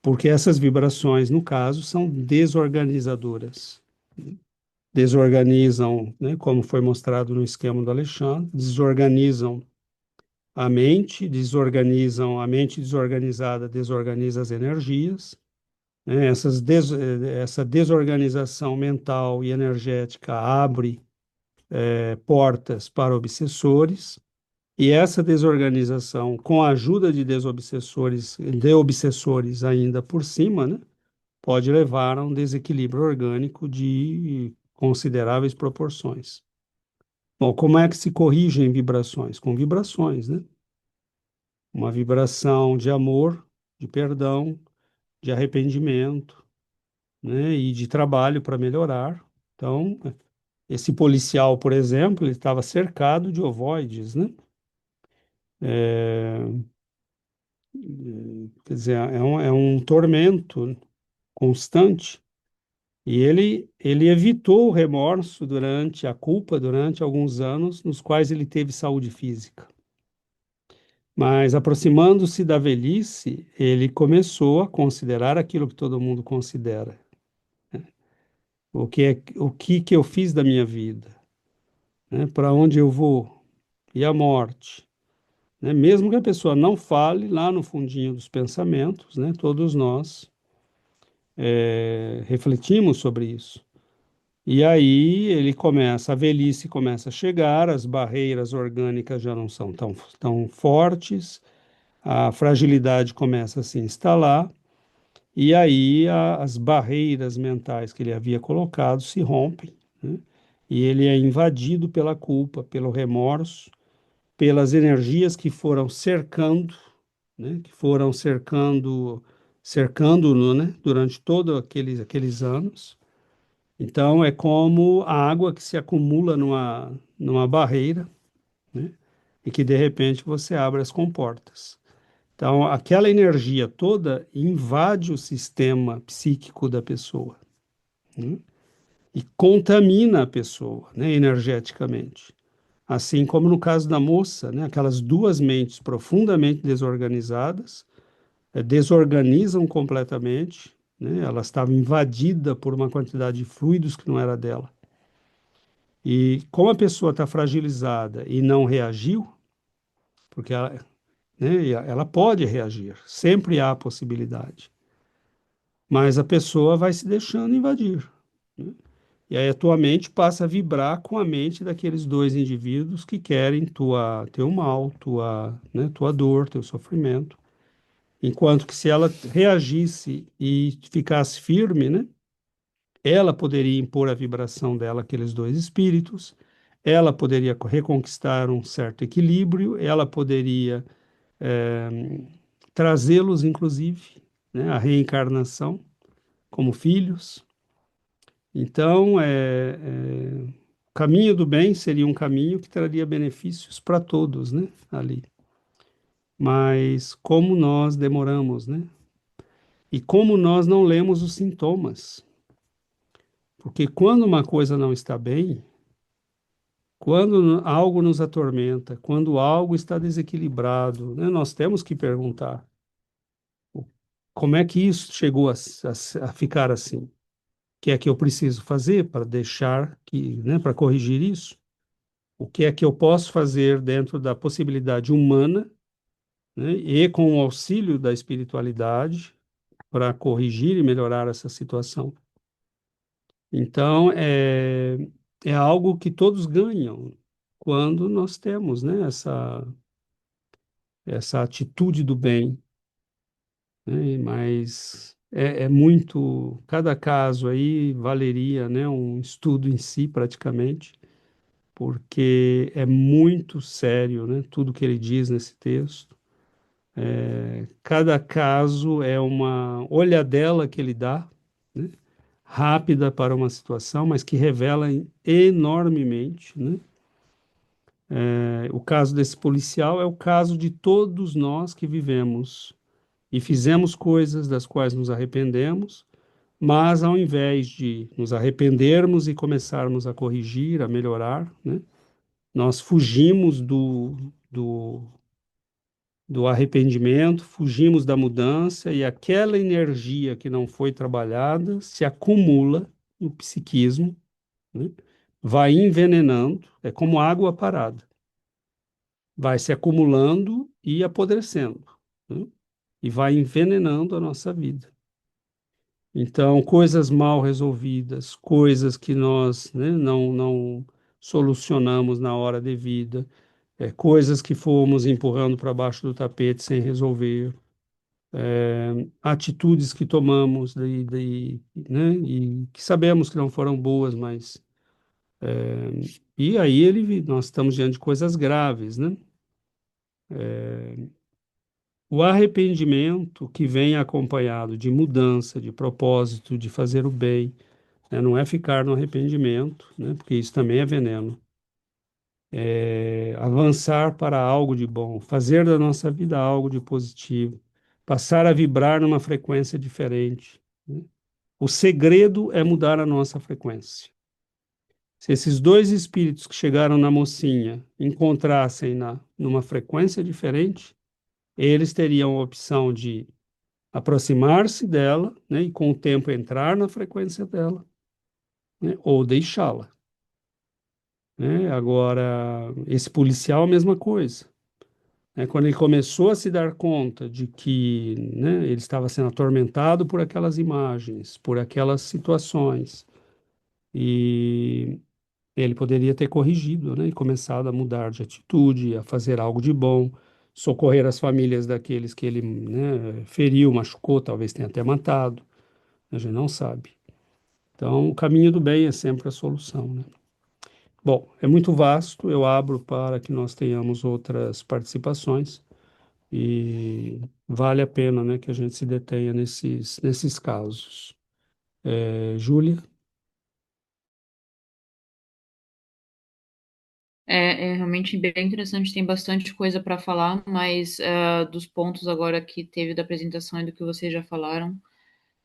porque essas vibrações, no caso, são desorganizadoras. Desorganizam, né, como foi mostrado no esquema do Alexandre, desorganizam a mente desorganizada desorganiza as energias, né? Essa desorganização mental e energética abre portas para obsessores, e essa desorganização, com a ajuda de obsessores ainda por cima, né, pode levar a um desequilíbrio orgânico de consideráveis proporções. Bom, como é que se corrigem vibrações? Com vibrações, né? Uma vibração de amor, de perdão, de arrependimento, né, e de trabalho para melhorar. Então, esse policial, por exemplo, ele estava cercado de ovoides, né? É, quer dizer, é um tormento constante. E ele evitou o remorso durante a culpa, durante alguns anos nos quais ele teve saúde física. Mas aproximando-se da velhice, ele começou a considerar aquilo que todo mundo considera. O que eu fiz da minha vida, né? Para onde eu vou? E a morte, né? Mesmo que a pessoa não fale lá no fundinho dos pensamentos, né? Todos nós refletimos sobre isso. E aí a velhice começa a chegar, as barreiras orgânicas já não são tão fortes, a fragilidade começa a se instalar, e aí as barreiras mentais que ele havia colocado se rompem, né? e ele é invadido pela culpa, pelo remorso, pelas energias que foram cercando, né, que foram cercando-no, né, durante todos aqueles anos. Então, é como a água que se acumula numa barreira, né, e que de repente você abre as comportas. Então, aquela energia toda invade o sistema psíquico da pessoa, né, e contamina a pessoa, né, energeticamente. Assim como no caso da moça, né, aquelas duas mentes profundamente desorganizadas, desorganizam completamente, né, ela estava invadida por uma quantidade de fluidos que não era dela. E como a pessoa está fragilizada e não reagiu, porque ela, né, ela pode reagir, sempre há a possibilidade, mas a pessoa vai se deixando invadir, né? E aí a tua mente passa a vibrar com a mente daqueles dois indivíduos que querem teu mal, né, tua dor, teu sofrimento. Enquanto que se ela reagisse e ficasse firme, né, ela poderia impor a vibração dela àqueles dois espíritos, ela poderia reconquistar um certo equilíbrio, ela poderia trazê-los, inclusive, né, à reencarnação como filhos. Então, o caminho do bem seria um caminho que traria benefícios para todos, né, ali. Mas como nós demoramos, né? E como nós não lemos os sintomas. Porque quando uma coisa não está bem, quando algo nos atormenta, quando algo está desequilibrado, né, nós temos que perguntar como é que isso chegou a ficar assim? O que é que eu preciso fazer para deixar que, né, para corrigir isso? O que é que eu posso fazer dentro da possibilidade humana, né, e com o auxílio da espiritualidade para corrigir e melhorar essa situação? Então, é algo que todos ganham quando nós temos, né, essa atitude do bem, né? Mas é muito, cada caso aí valeria, né, um estudo em si praticamente, porque é muito sério, né, tudo que ele diz nesse texto. Cada caso é uma olhadela que ele dá, né, rápida para uma situação, mas que revela enormemente, né? O caso desse policial é o caso de todos nós que vivemos e fizemos coisas das quais nos arrependemos, mas ao invés de nos arrependermos e começarmos a corrigir, a melhorar, né, nós fugimos do arrependimento, fugimos da mudança e aquela energia que não foi trabalhada se acumula no psiquismo, né, vai envenenando, é como água parada, vai se acumulando e apodrecendo, né, e vai envenenando a nossa vida. Então, coisas mal resolvidas, coisas que nós, né, não solucionamos na hora devida, coisas que fomos empurrando para baixo do tapete sem resolver, atitudes que tomamos né, e que sabemos que não foram boas, mas e aí nós estamos diante de coisas graves, né? O arrependimento que vem acompanhado de mudança, de propósito, de fazer o bem, né? Não é ficar no arrependimento, né? Porque isso também é veneno. É avançar para algo de bom, fazer da nossa vida algo de positivo, passar a vibrar numa frequência diferente, né? O segredo é mudar a nossa frequência. Se esses dois espíritos que chegaram na mocinha encontrassem numa frequência diferente, eles teriam a opção de aproximar-se dela, né, e com o tempo entrar na frequência dela, né, ou deixá-la, né? Agora, esse policial, a mesma coisa, né? Quando ele começou a se dar conta de que, né, ele estava sendo atormentado por aquelas imagens, por aquelas situações, e ele poderia ter corrigido, né, e começado a mudar de atitude, a fazer algo de bom, socorrer as famílias daqueles que ele, né, feriu, machucou, talvez tenha até matado, a gente não sabe. Então, o caminho do bem é sempre a solução, né? Bom, é muito vasto, eu abro para que nós tenhamos outras participações e vale a pena, né, que a gente se detenha nesses casos. Júlia? É realmente bem interessante, tem bastante coisa para falar, mas dos pontos agora que teve da apresentação e do que vocês já falaram,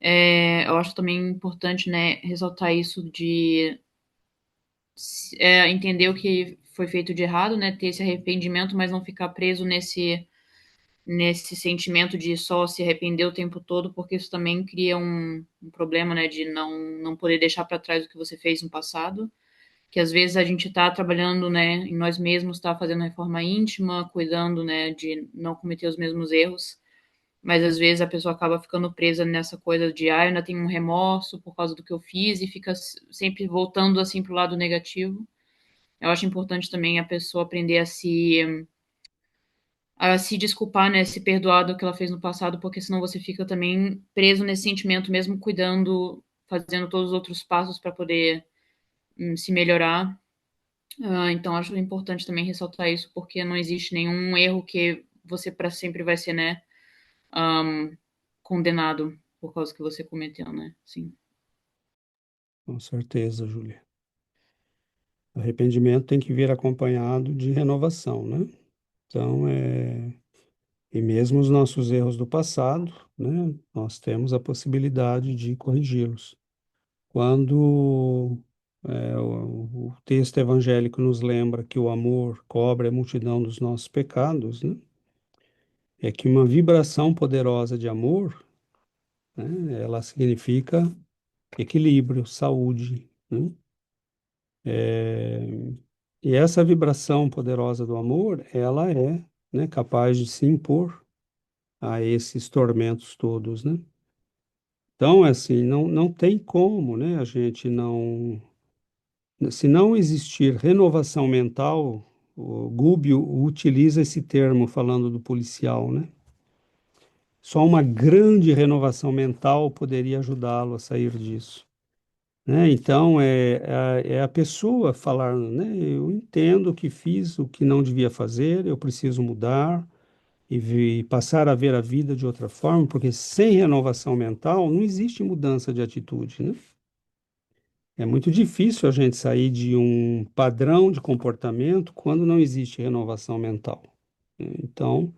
eu acho também importante, né, ressaltar isso de entender o que foi feito de errado, né, ter esse arrependimento, mas não ficar preso nesse sentimento de só se arrepender o tempo todo, porque isso também cria um problema, né, de não poder deixar para trás o que você fez no passado, que às vezes a gente está trabalhando, né, em nós mesmos, está fazendo reforma íntima, cuidando, né, de não cometer os mesmos erros, mas às vezes a pessoa acaba ficando presa nessa coisa de, eu ainda tenho um remorso por causa do que eu fiz e fica sempre voltando assim para o lado negativo. Eu acho importante também a pessoa aprender a se desculpar, né, se perdoar do que ela fez no passado, porque senão você fica também preso nesse sentimento, mesmo cuidando, fazendo todos os outros passos para poder se melhorar. Então, acho importante também ressaltar isso, porque não existe nenhum erro que você para sempre vai ser, né, um, condenado por causa que você cometeu, né? Sim. Com certeza, Júlia. Arrependimento tem que vir acompanhado de renovação, né? Então, e mesmo os nossos erros do passado, né, nós temos a possibilidade de corrigi-los. Quando o texto evangélico nos lembra que o amor cobre a multidão dos nossos pecados, né, é que uma vibração poderosa de amor, né, ela significa equilíbrio, saúde, né? E essa vibração poderosa do amor, ela é, né, capaz de se impor a esses tormentos todos, né? Então, assim, não tem como, né, a gente não. Se não existir renovação mental, o Gubbio utiliza esse termo falando do policial, né? Só uma grande renovação mental poderia ajudá-lo a sair disso, né? Então, é a pessoa falar, né? Eu entendo que fiz o que não devia fazer, eu preciso mudar e passar a ver a vida de outra forma, porque sem renovação mental não existe mudança de atitude, né? É muito difícil a gente sair de um padrão de comportamento quando não existe renovação mental, né? Então,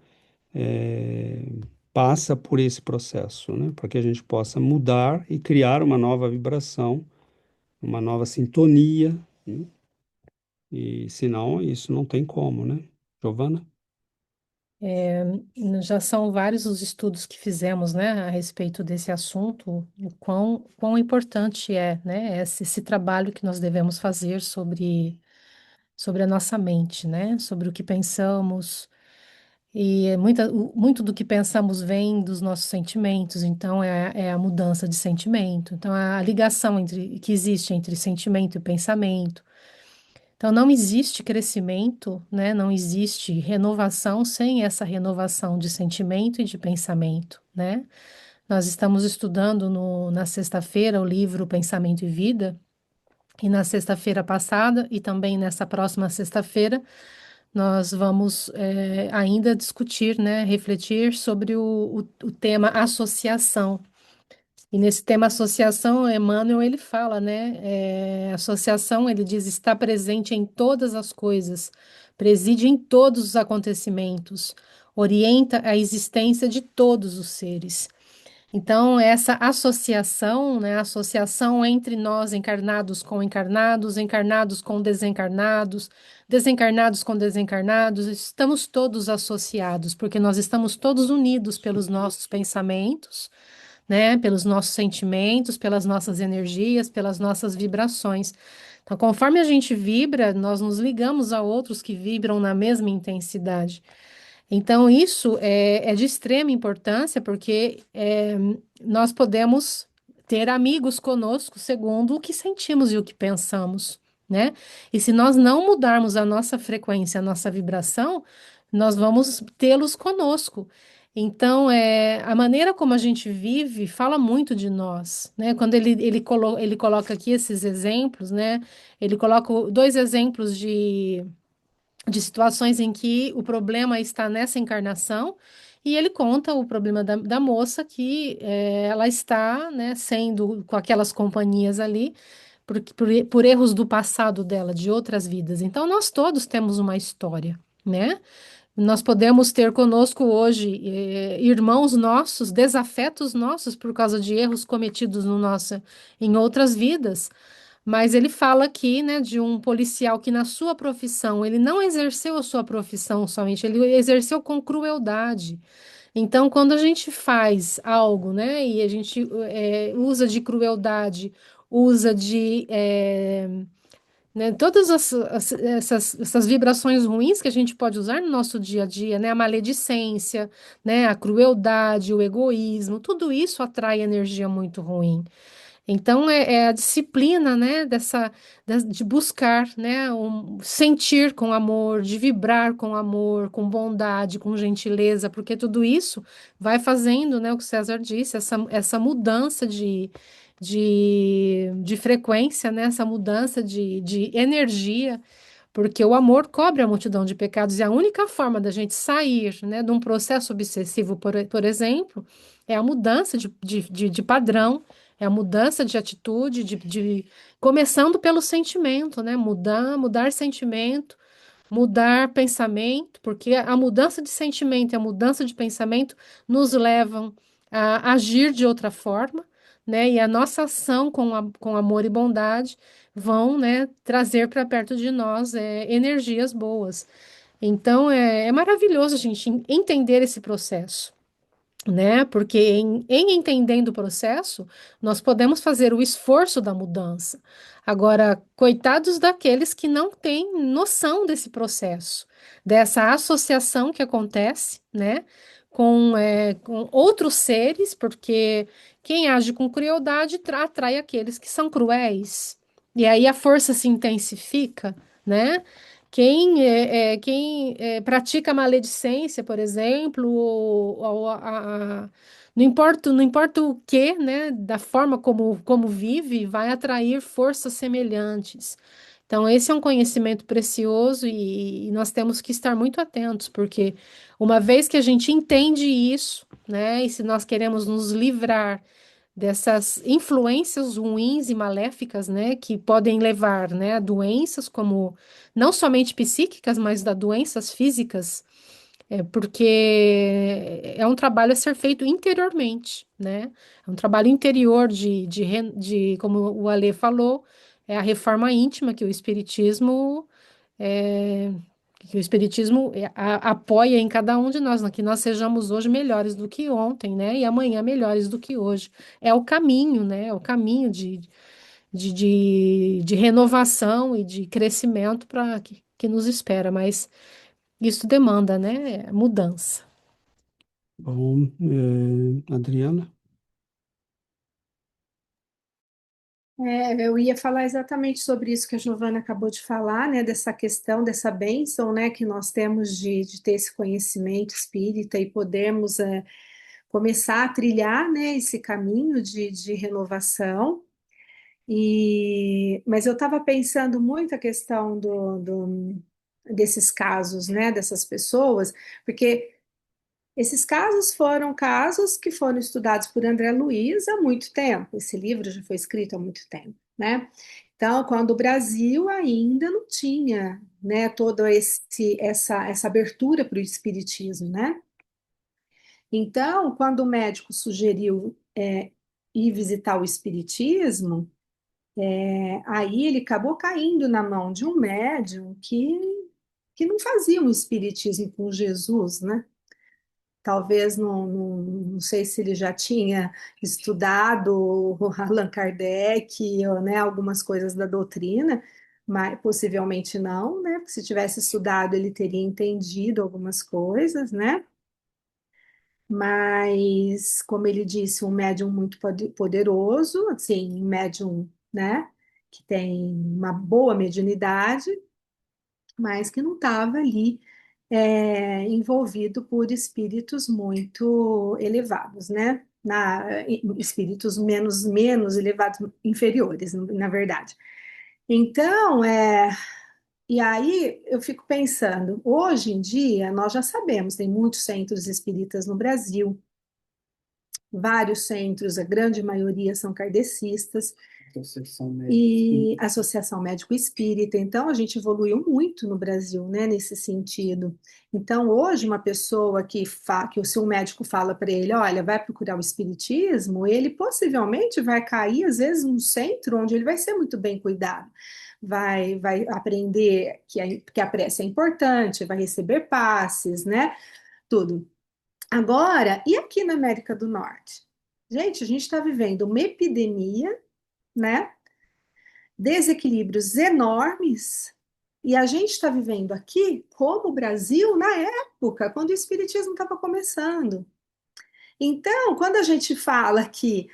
é, passa por esse processo, né? Para que a gente possa mudar e criar uma nova vibração, uma nova sintonia, né? E senão isso não tem como, né? Giovana? Já são vários os estudos que fizemos, né, a respeito desse assunto, o quão importante é, né, esse trabalho que nós devemos fazer sobre a nossa mente, né, sobre o que pensamos, e muito do que pensamos vem dos nossos sentimentos, então é a mudança de sentimento, então a ligação que existe entre sentimento e pensamento. Então, não existe crescimento, né? Não existe renovação sem essa renovação de sentimento e de pensamento, né? Nós estamos estudando na sexta-feira o livro Pensamento e Vida, e na sexta-feira passada e também nessa próxima sexta-feira nós vamos ainda discutir, né? Refletir sobre o tema associação. E nesse tema associação, Emmanuel, ele fala, né? Associação, ele diz, está presente em todas as coisas, preside em todos os acontecimentos, orienta a existência de todos os seres. Então, essa associação, né? Associação entre nós, encarnados, encarnados com desencarnados, desencarnados com desencarnados, estamos todos associados, porque nós estamos todos unidos pelos nossos pensamentos, né? Pelos nossos sentimentos, pelas nossas energias, pelas nossas vibrações. Então, conforme a gente vibra, nós nos ligamos a outros que vibram na mesma intensidade. Então, isso é de extrema importância, porque nós podemos ter amigos conosco segundo o que sentimos e o que pensamos, né? E se nós não mudarmos a nossa frequência, a nossa vibração, nós vamos tê-los conosco. Então, a maneira como a gente vive fala muito de nós, né? Quando ele coloca aqui esses exemplos, né? Ele coloca dois exemplos de situações em que o problema está nessa encarnação, e ele conta o problema da moça que ela está, né, sendo com aquelas companhias ali, por erros do passado dela, de outras vidas. Então, nós todos temos uma história, né? Nós podemos ter conosco hoje irmãos nossos, desafetos nossos por causa de erros cometidos no nosso, em outras vidas. Mas ele fala aqui, né, de um policial que na sua profissão, ele não exerceu a sua profissão somente, ele exerceu com crueldade. Então, quando a gente faz algo, né, e a gente usa de crueldade, usa de né? Todas essas vibrações ruins que a gente pode usar no nosso dia a dia, né? A maledicência, né? A crueldade, o egoísmo, tudo isso atrai energia muito ruim. Então, é a disciplina, né? De buscar, né? Sentir com amor, de vibrar com amor, com bondade, com gentileza, porque tudo isso vai fazendo, né? O que o César disse, essa mudança de frequência, né? Essa mudança de energia, porque o amor cobre a multidão de pecados, e a única forma da gente sair, né, de um processo obsessivo, por exemplo, é a mudança de padrão, é a mudança de atitude, começando pelo sentimento, né? Mudar sentimento, mudar pensamento, porque a mudança de sentimento e a mudança de pensamento nos levam a agir de outra forma, né? E a nossa ação com amor e bondade vão, né, trazer para perto de nós energias boas. Então, é maravilhoso a gente entender esse processo, né? Porque em entendendo o processo, nós podemos fazer o esforço da mudança. Agora, coitados daqueles que não têm noção desse processo, dessa associação que acontece, né? Com outros seres, porque quem age com crueldade atrai aqueles que são cruéis. E aí a força se intensifica, né? Quem pratica maledicência, por exemplo, não importa o que, né, da forma como vive, vai atrair forças semelhantes. Então, esse é um conhecimento precioso e nós temos que estar muito atentos, porque uma vez que a gente entende isso, né, e se nós queremos nos livrar dessas influências ruins e maléficas, né, que podem levar, né, a doenças como não somente psíquicas, mas da doenças físicas, porque é um trabalho a ser feito interiormente, né? É um trabalho interior como o Alê falou, é a reforma íntima é, que o Espiritismo apoia em cada um de nós, né? Que nós sejamos hoje melhores do que ontem, né? E amanhã melhores do que hoje. É o caminho, né? É o caminho de renovação e de crescimento que nos espera, mas isso demanda, né? Mudança. Bom, Adriana? Eu ia falar exatamente sobre isso que a Giovana acabou de falar, né, dessa questão, dessa bênção, né, que nós temos de ter esse conhecimento espírita e podermos começar a trilhar, né, esse caminho de renovação. Mas eu estava pensando muito a questão desses casos, né, dessas pessoas, porque esses casos foram casos que foram estudados por André Luiz há muito tempo. Esse livro já foi escrito há muito tempo, né? Então, quando o Brasil ainda não tinha, né, toda essa abertura para o espiritismo, né? Então, quando o médico sugeriu ir visitar o espiritismo, aí ele acabou caindo na mão de um médium que não fazia um espiritismo com Jesus, né? Talvez não sei se ele já tinha estudado o Allan Kardec ou, né, algumas coisas da doutrina, mas possivelmente não, né? Porque se tivesse estudado ele teria entendido algumas coisas, né? Mas, como ele disse, um médium muito poderoso, assim, um médium, né, que tem uma boa mediunidade, mas que não estava ali envolvido por espíritos muito elevados, né? Espíritos menos elevados, inferiores, na verdade. Então, e aí eu fico pensando, hoje em dia, nós já sabemos, tem muitos centros espíritas no Brasil, vários centros, a grande maioria são kardecistas, Associação Médica e Espírita. Associação Médico Espírita. Então, a gente evoluiu muito no Brasil, né, nesse sentido. Então, hoje, uma pessoa que se um médico fala para ele, olha, vai procurar o espiritismo, ele possivelmente vai cair, às vezes, num centro onde ele vai ser muito bem cuidado. Vai aprender que a prece é importante, vai receber passes, né? Tudo. Agora, e aqui na América do Norte? Gente, a gente está vivendo uma epidemia, né? Desequilíbrios enormes. E a gente está vivendo aqui como o Brasil na época, quando o Espiritismo estava começando. Então, quando a gente fala que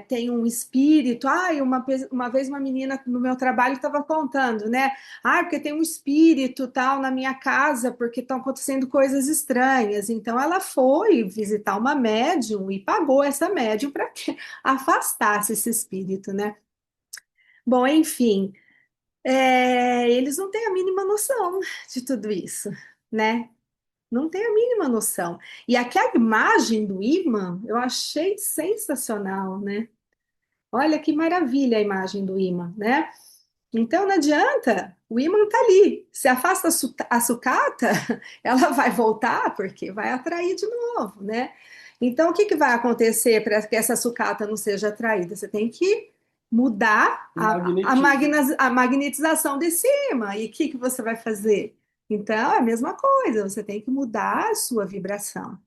tem um espírito, uma vez uma menina no meu trabalho estava contando, né? Porque tem um espírito tal na minha casa, porque estão acontecendo coisas estranhas. Então, ela foi visitar uma médium e pagou essa médium para que afastasse esse espírito, né? Bom, enfim, eles não têm a mínima noção de tudo isso, né? Não tem a mínima noção. E aquela imagem do imã eu achei sensacional, né? Olha que maravilha a imagem do imã, né? Então não adianta, o imã está ali. Se afasta a sucata, ela vai voltar porque vai atrair de novo, né? Então o que vai acontecer para que essa sucata não seja atraída? Você tem que mudar Magnetismo. a magnetização de cima. E o que você vai fazer? Então é a mesma coisa, você tem que mudar a sua vibração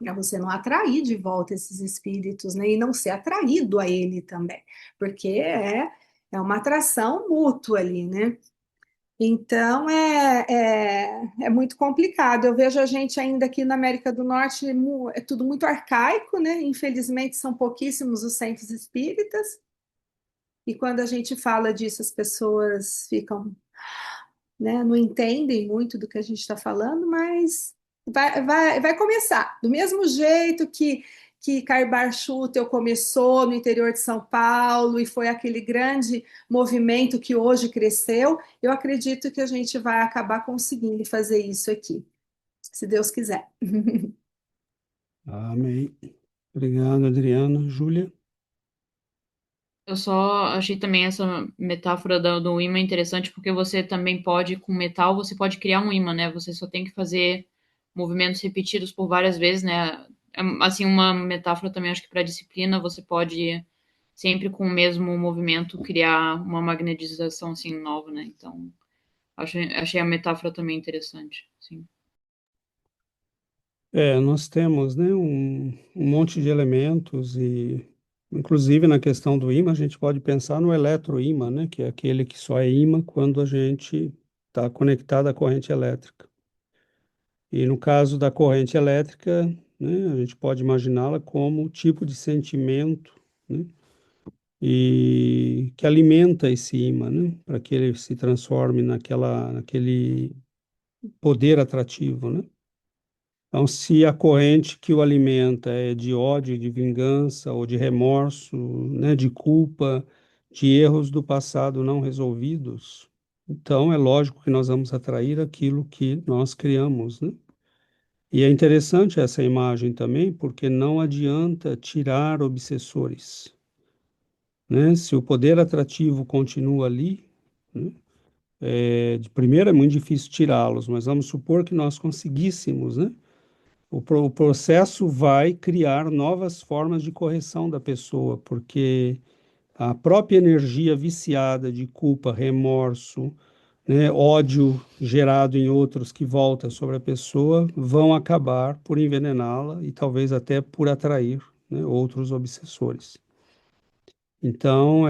para você não atrair de volta esses espíritos, né? E não ser atraído a ele também, porque é uma atração mútua ali, né? Então é muito complicado. Eu vejo a gente ainda aqui na América do Norte, é tudo muito arcaico, né? Infelizmente são pouquíssimos os centros espíritas, e quando a gente fala disso, as pessoas ficam, né, não entendem muito do que a gente está falando, mas vai começar. Do mesmo jeito que Caibar Schutel começou no interior de São Paulo e foi aquele grande movimento que hoje cresceu, eu acredito que a gente vai acabar conseguindo fazer isso aqui, se Deus quiser. Amém. Obrigado, Adriana. Júlia? Eu só achei também essa metáfora do ímã interessante, porque você também pode, com metal, você pode criar um ímã, né? Você só tem que fazer movimentos repetidos por várias vezes, né? Assim, uma metáfora também, acho que para disciplina, você pode, sempre com o mesmo movimento, criar uma magnetização, assim, nova, né? Então, achei a metáfora também interessante, sim. Nós temos, né, um monte de elementos e, inclusive, na questão do ímã, a gente pode pensar no eletroímã, né, que é aquele que só é ímã quando a gente está conectado à corrente elétrica. E no caso da corrente elétrica, né, a gente pode imaginá-la como tipo de sentimento, né, e que alimenta esse ímã, né, para que ele se transforme naquele poder atrativo, né? Então, se a corrente que o alimenta é de ódio, de vingança ou de remorso, né, de culpa, de erros do passado não resolvidos, então é lógico que nós vamos atrair aquilo que nós criamos, né? E é interessante essa imagem também, porque não adianta tirar obsessores, né? Se o poder atrativo continua ali, né, de primeiro é muito difícil tirá-los, mas vamos supor que nós conseguíssemos, né? O processo vai criar novas formas de correção da pessoa, porque a própria energia viciada de culpa, remorso, né, ódio gerado em outros que volta sobre a pessoa, vão acabar por envenená-la e talvez até por atrair, né, outros obsessores. Então,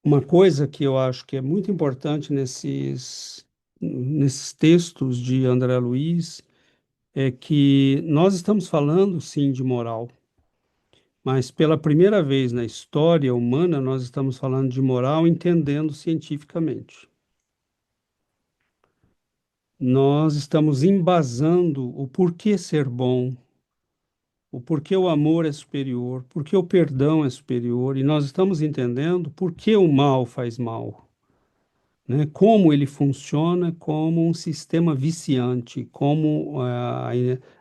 uma coisa que eu acho que é muito importante nesses textos de André Luiz é que nós estamos falando, sim, de moral, mas pela primeira vez na história humana nós estamos falando de moral entendendo cientificamente. nós estamos embasando o porquê ser bom, o porquê o amor é superior, porquê o perdão é superior, e nós estamos entendendo por que o mal faz mal, né? Como ele funciona como um sistema viciante, como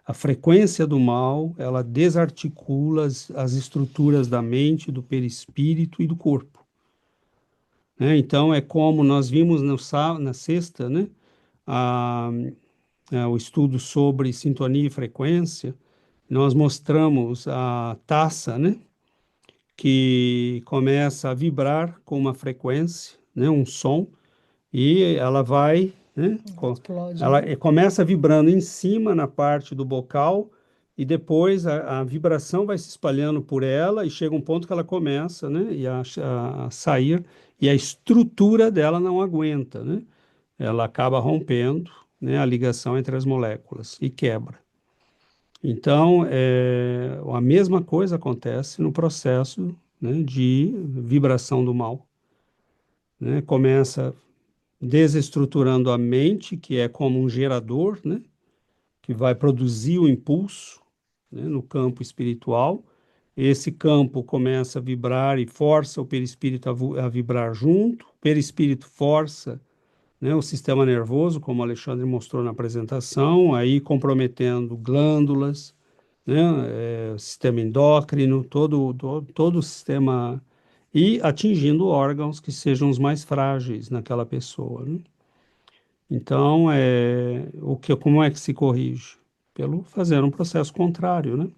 a frequência do mal, ela desarticula as estruturas da mente, do perispírito e do corpo, né? Então, é como nós vimos na sexta, né? A, o estudo sobre sintonia e frequência, nós mostramos a taça, né? Que começa a vibrar com uma frequência, né? Um som, e ela vai, né? Explode, Ela né? começa vibrando em cima na parte do bocal e depois a vibração vai se espalhando por ela e chega um ponto que ela começa, né? A sair e a estrutura dela não aguenta, né? Ela acaba rompendo, né? A ligação entre as moléculas e quebra. Então, a mesma coisa acontece no processo, né, de vibração do mal, né? Começa desestruturando a mente, que é como um gerador, né, que vai produzir o impulso, né, no campo espiritual. Esse campo começa a vibrar e força o perispírito a vibrar junto. O perispírito força, né, o sistema nervoso, como o Alexandre mostrou na apresentação, aí comprometendo glândulas, né, o sistema endócrino, todo o sistema, e atingindo órgãos que sejam os mais frágeis naquela pessoa, né? Então, como é que se corrige? Pelo fazer um processo contrário, né?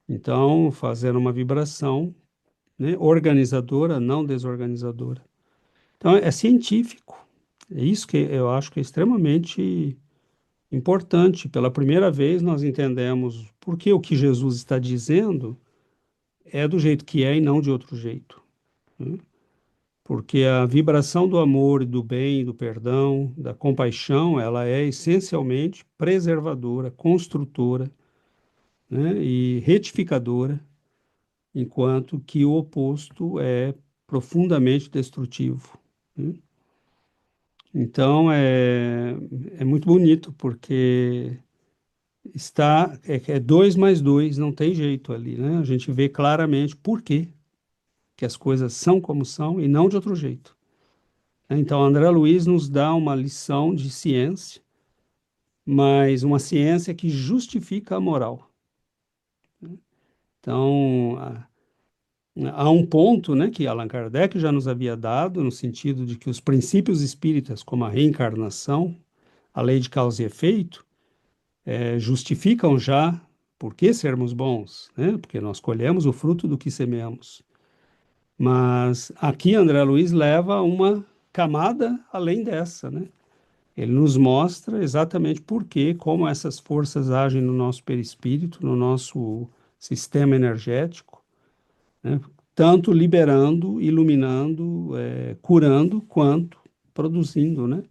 Então, fazer uma vibração, né, organizadora, não desorganizadora. Então, é científico. É isso que eu acho que é extremamente importante. Pela primeira vez, nós entendemos por que o que Jesus está dizendo é do jeito que é e não de outro jeito, né? Porque a vibração do amor, do bem, do perdão, da compaixão, ela é essencialmente preservadora, construtora, né, e retificadora, enquanto que o oposto é profundamente destrutivo, né? Então é muito bonito, porque é 2 mais 2, não tem jeito ali, né? A gente vê claramente por quê que as coisas são como são e não de outro jeito. Então, André Luiz nos dá uma lição de ciência, mas uma ciência que justifica a moral. Então, há um ponto, né, que Allan Kardec já nos havia dado, no sentido de que os princípios espíritas, como a reencarnação, a lei de causa e efeito, justificam já por que sermos bons, né? Porque nós colhemos o fruto do que semeamos. Mas aqui André Luiz leva uma camada além dessa, né? Ele nos mostra exatamente por que, como essas forças agem no nosso perispírito, no nosso sistema energético, né? Tanto liberando, iluminando, curando, quanto produzindo, né,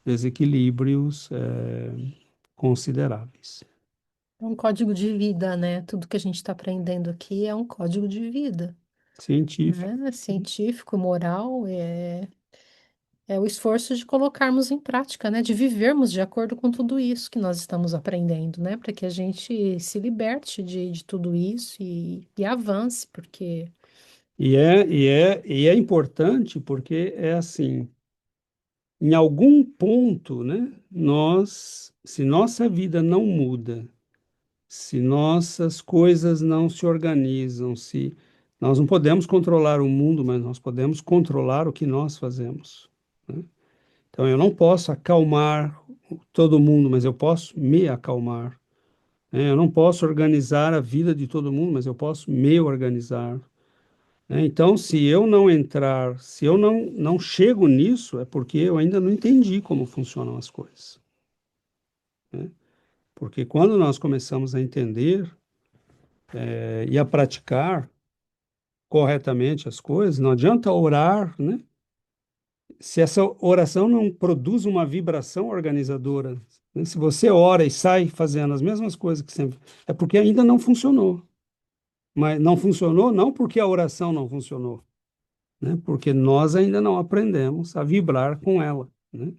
desequilíbrios consideráveis. É um código de vida, né? Tudo que a gente está aprendendo aqui é um código de vida, Científico. né? Científico, moral, é o esforço de colocarmos em prática, né? De vivermos de acordo com tudo isso que nós estamos aprendendo, né? Para que a gente se liberte de tudo isso e avance, porque E é importante porque é assim, em algum ponto, né, se nossa vida não muda, se nossas coisas não se organizam, se nós não podemos controlar o mundo, mas nós podemos controlar o que nós fazemos, né? Então eu não posso acalmar todo mundo, mas eu posso me acalmar, né? Eu não posso organizar a vida de todo mundo, mas eu posso me organizar, né? Então, se eu não entrar, se eu não chego nisso, é porque eu ainda não entendi como funcionam as coisas, né? Porque quando nós começamos a entender e a praticar corretamente as coisas, não adianta orar, né? Se essa oração não produz uma vibração organizadora, né? Se você ora e sai fazendo as mesmas coisas que sempre, é porque ainda não funcionou. Mas não funcionou não porque a oração não funcionou, né? Porque nós ainda não aprendemos a vibrar com ela, né?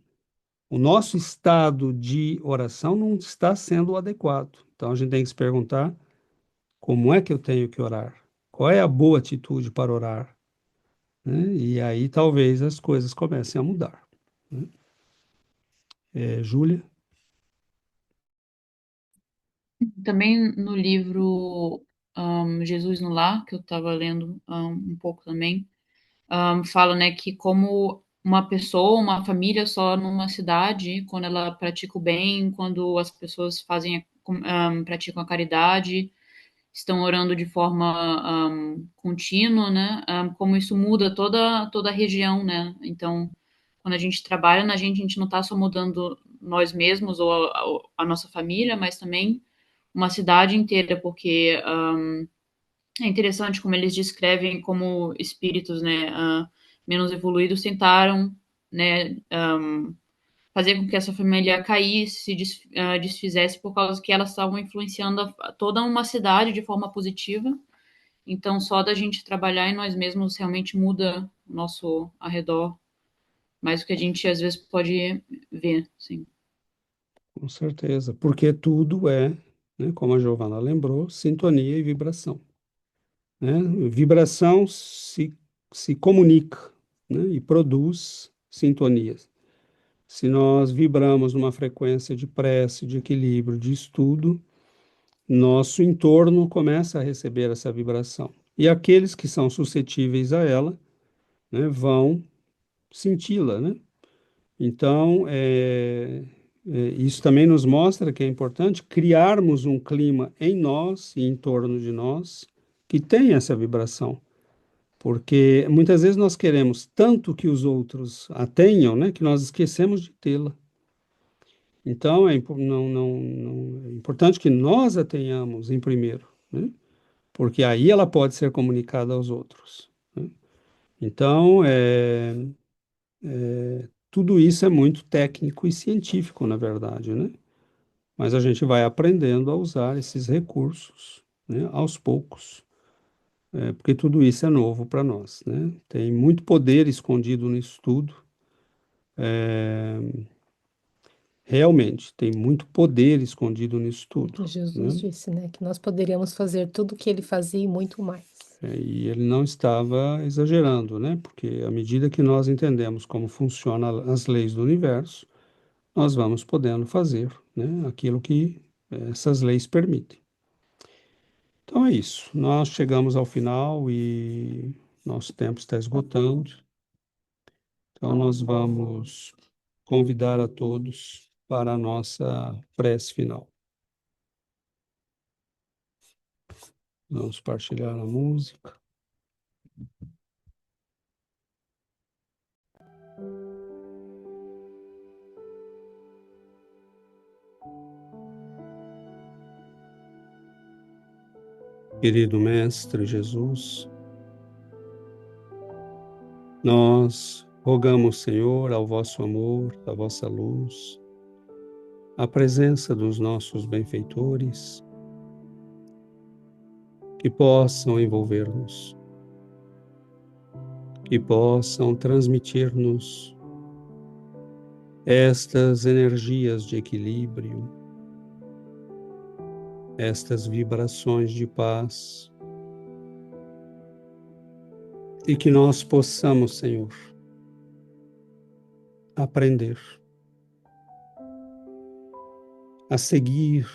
o nosso estado de oração não está sendo o adequado. Então a gente tem que se perguntar: como é que eu tenho que orar? Qual é a boa atitude para orar? Né? E aí talvez as coisas comecem a mudar. Né? Júlia? Também no livro Jesus no Lar, que eu estava lendo um pouco também, fala, né, que como uma pessoa, uma família só numa cidade, quando ela pratica o bem, quando as pessoas praticam a caridade, estão orando de forma contínua, né, como isso muda toda a região, né? Então, quando a gente trabalha na gente, a gente não está só mudando nós mesmos ou a nossa família, mas também uma cidade inteira, porque é interessante como eles descrevem como espíritos, né, menos evoluídos tentaram, né, fazer com que essa família caísse, desfizesse por causa que elas estavam influenciando toda uma cidade de forma positiva. Então, só da gente trabalhar em nós mesmos realmente muda o nosso arredor, mais do que a gente às vezes pode ver, sim. Com certeza, porque tudo é, né, como a Giovana lembrou, sintonia e vibração. Né? Vibração se comunica, né, e produz sintonias. Se nós vibramos numa frequência de prece, de equilíbrio, de estudo, nosso entorno começa a receber essa vibração. E aqueles que são suscetíveis a ela, né, vão senti-la, né? Então, isso também nos mostra que é importante criarmos um clima em nós e em torno de nós que tem essa vibração. Porque muitas vezes nós queremos tanto que os outros a tenham, né, que nós esquecemos de tê-la. Então, é importante que nós a tenhamos em primeiro, né? Porque aí ela pode ser comunicada aos outros, né? Então, tudo isso é muito técnico e científico, na verdade, né? Mas a gente vai aprendendo a usar esses recursos, né, aos poucos, porque tudo isso é novo para nós, né? Tem muito poder escondido nisso tudo. Realmente, tem muito poder escondido nisso tudo, Jesus né? disse, né, que nós poderíamos fazer tudo o que ele fazia e muito mais. E ele não estava exagerando, né? Porque à medida que nós entendemos como funcionam as leis do universo, nós vamos podendo fazer, né, aquilo que essas leis permitem. Então é isso. Nós chegamos ao final e nosso tempo está esgotando. Então nós vamos convidar a todos para a nossa prece final. Vamos partilhar a música. Querido Mestre Jesus, nós rogamos, Senhor, ao vosso amor, à vossa luz, a presença dos nossos benfeitores, que possam envolver-nos, que possam transmitir-nos estas energias de equilíbrio, estas vibrações de paz, e que nós possamos, Senhor, aprender a seguir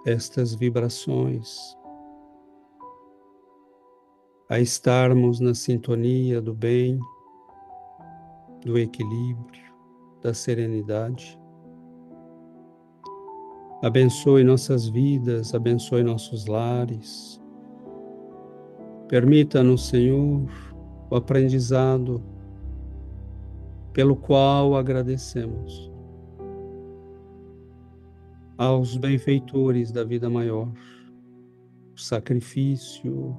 estas vibrações, a estarmos na sintonia do bem, do equilíbrio, da serenidade. Abençoe nossas vidas, abençoe nossos lares. Permita-nos, Senhor, o aprendizado pelo qual agradecemos aos benfeitores da vida maior, o sacrifício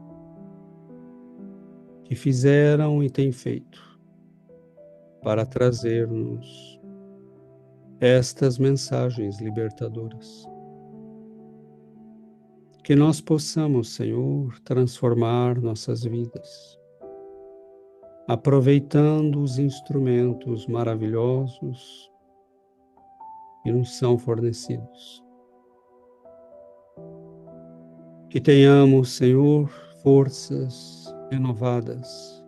que fizeram e têm feito para trazer-nos estas mensagens libertadoras. Que nós possamos, Senhor, transformar nossas vidas, aproveitando os instrumentos maravilhosos que nos são fornecidos. Que tenhamos, Senhor, forças renovadas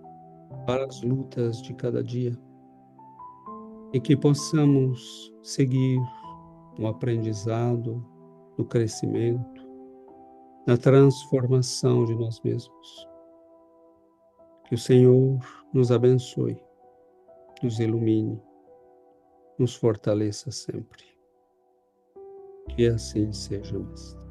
para as lutas de cada dia e que possamos seguir no aprendizado, no crescimento, na transformação de nós mesmos. Que o Senhor nos abençoe, nos ilumine, nos fortaleça sempre. Que assim seja, Mestre.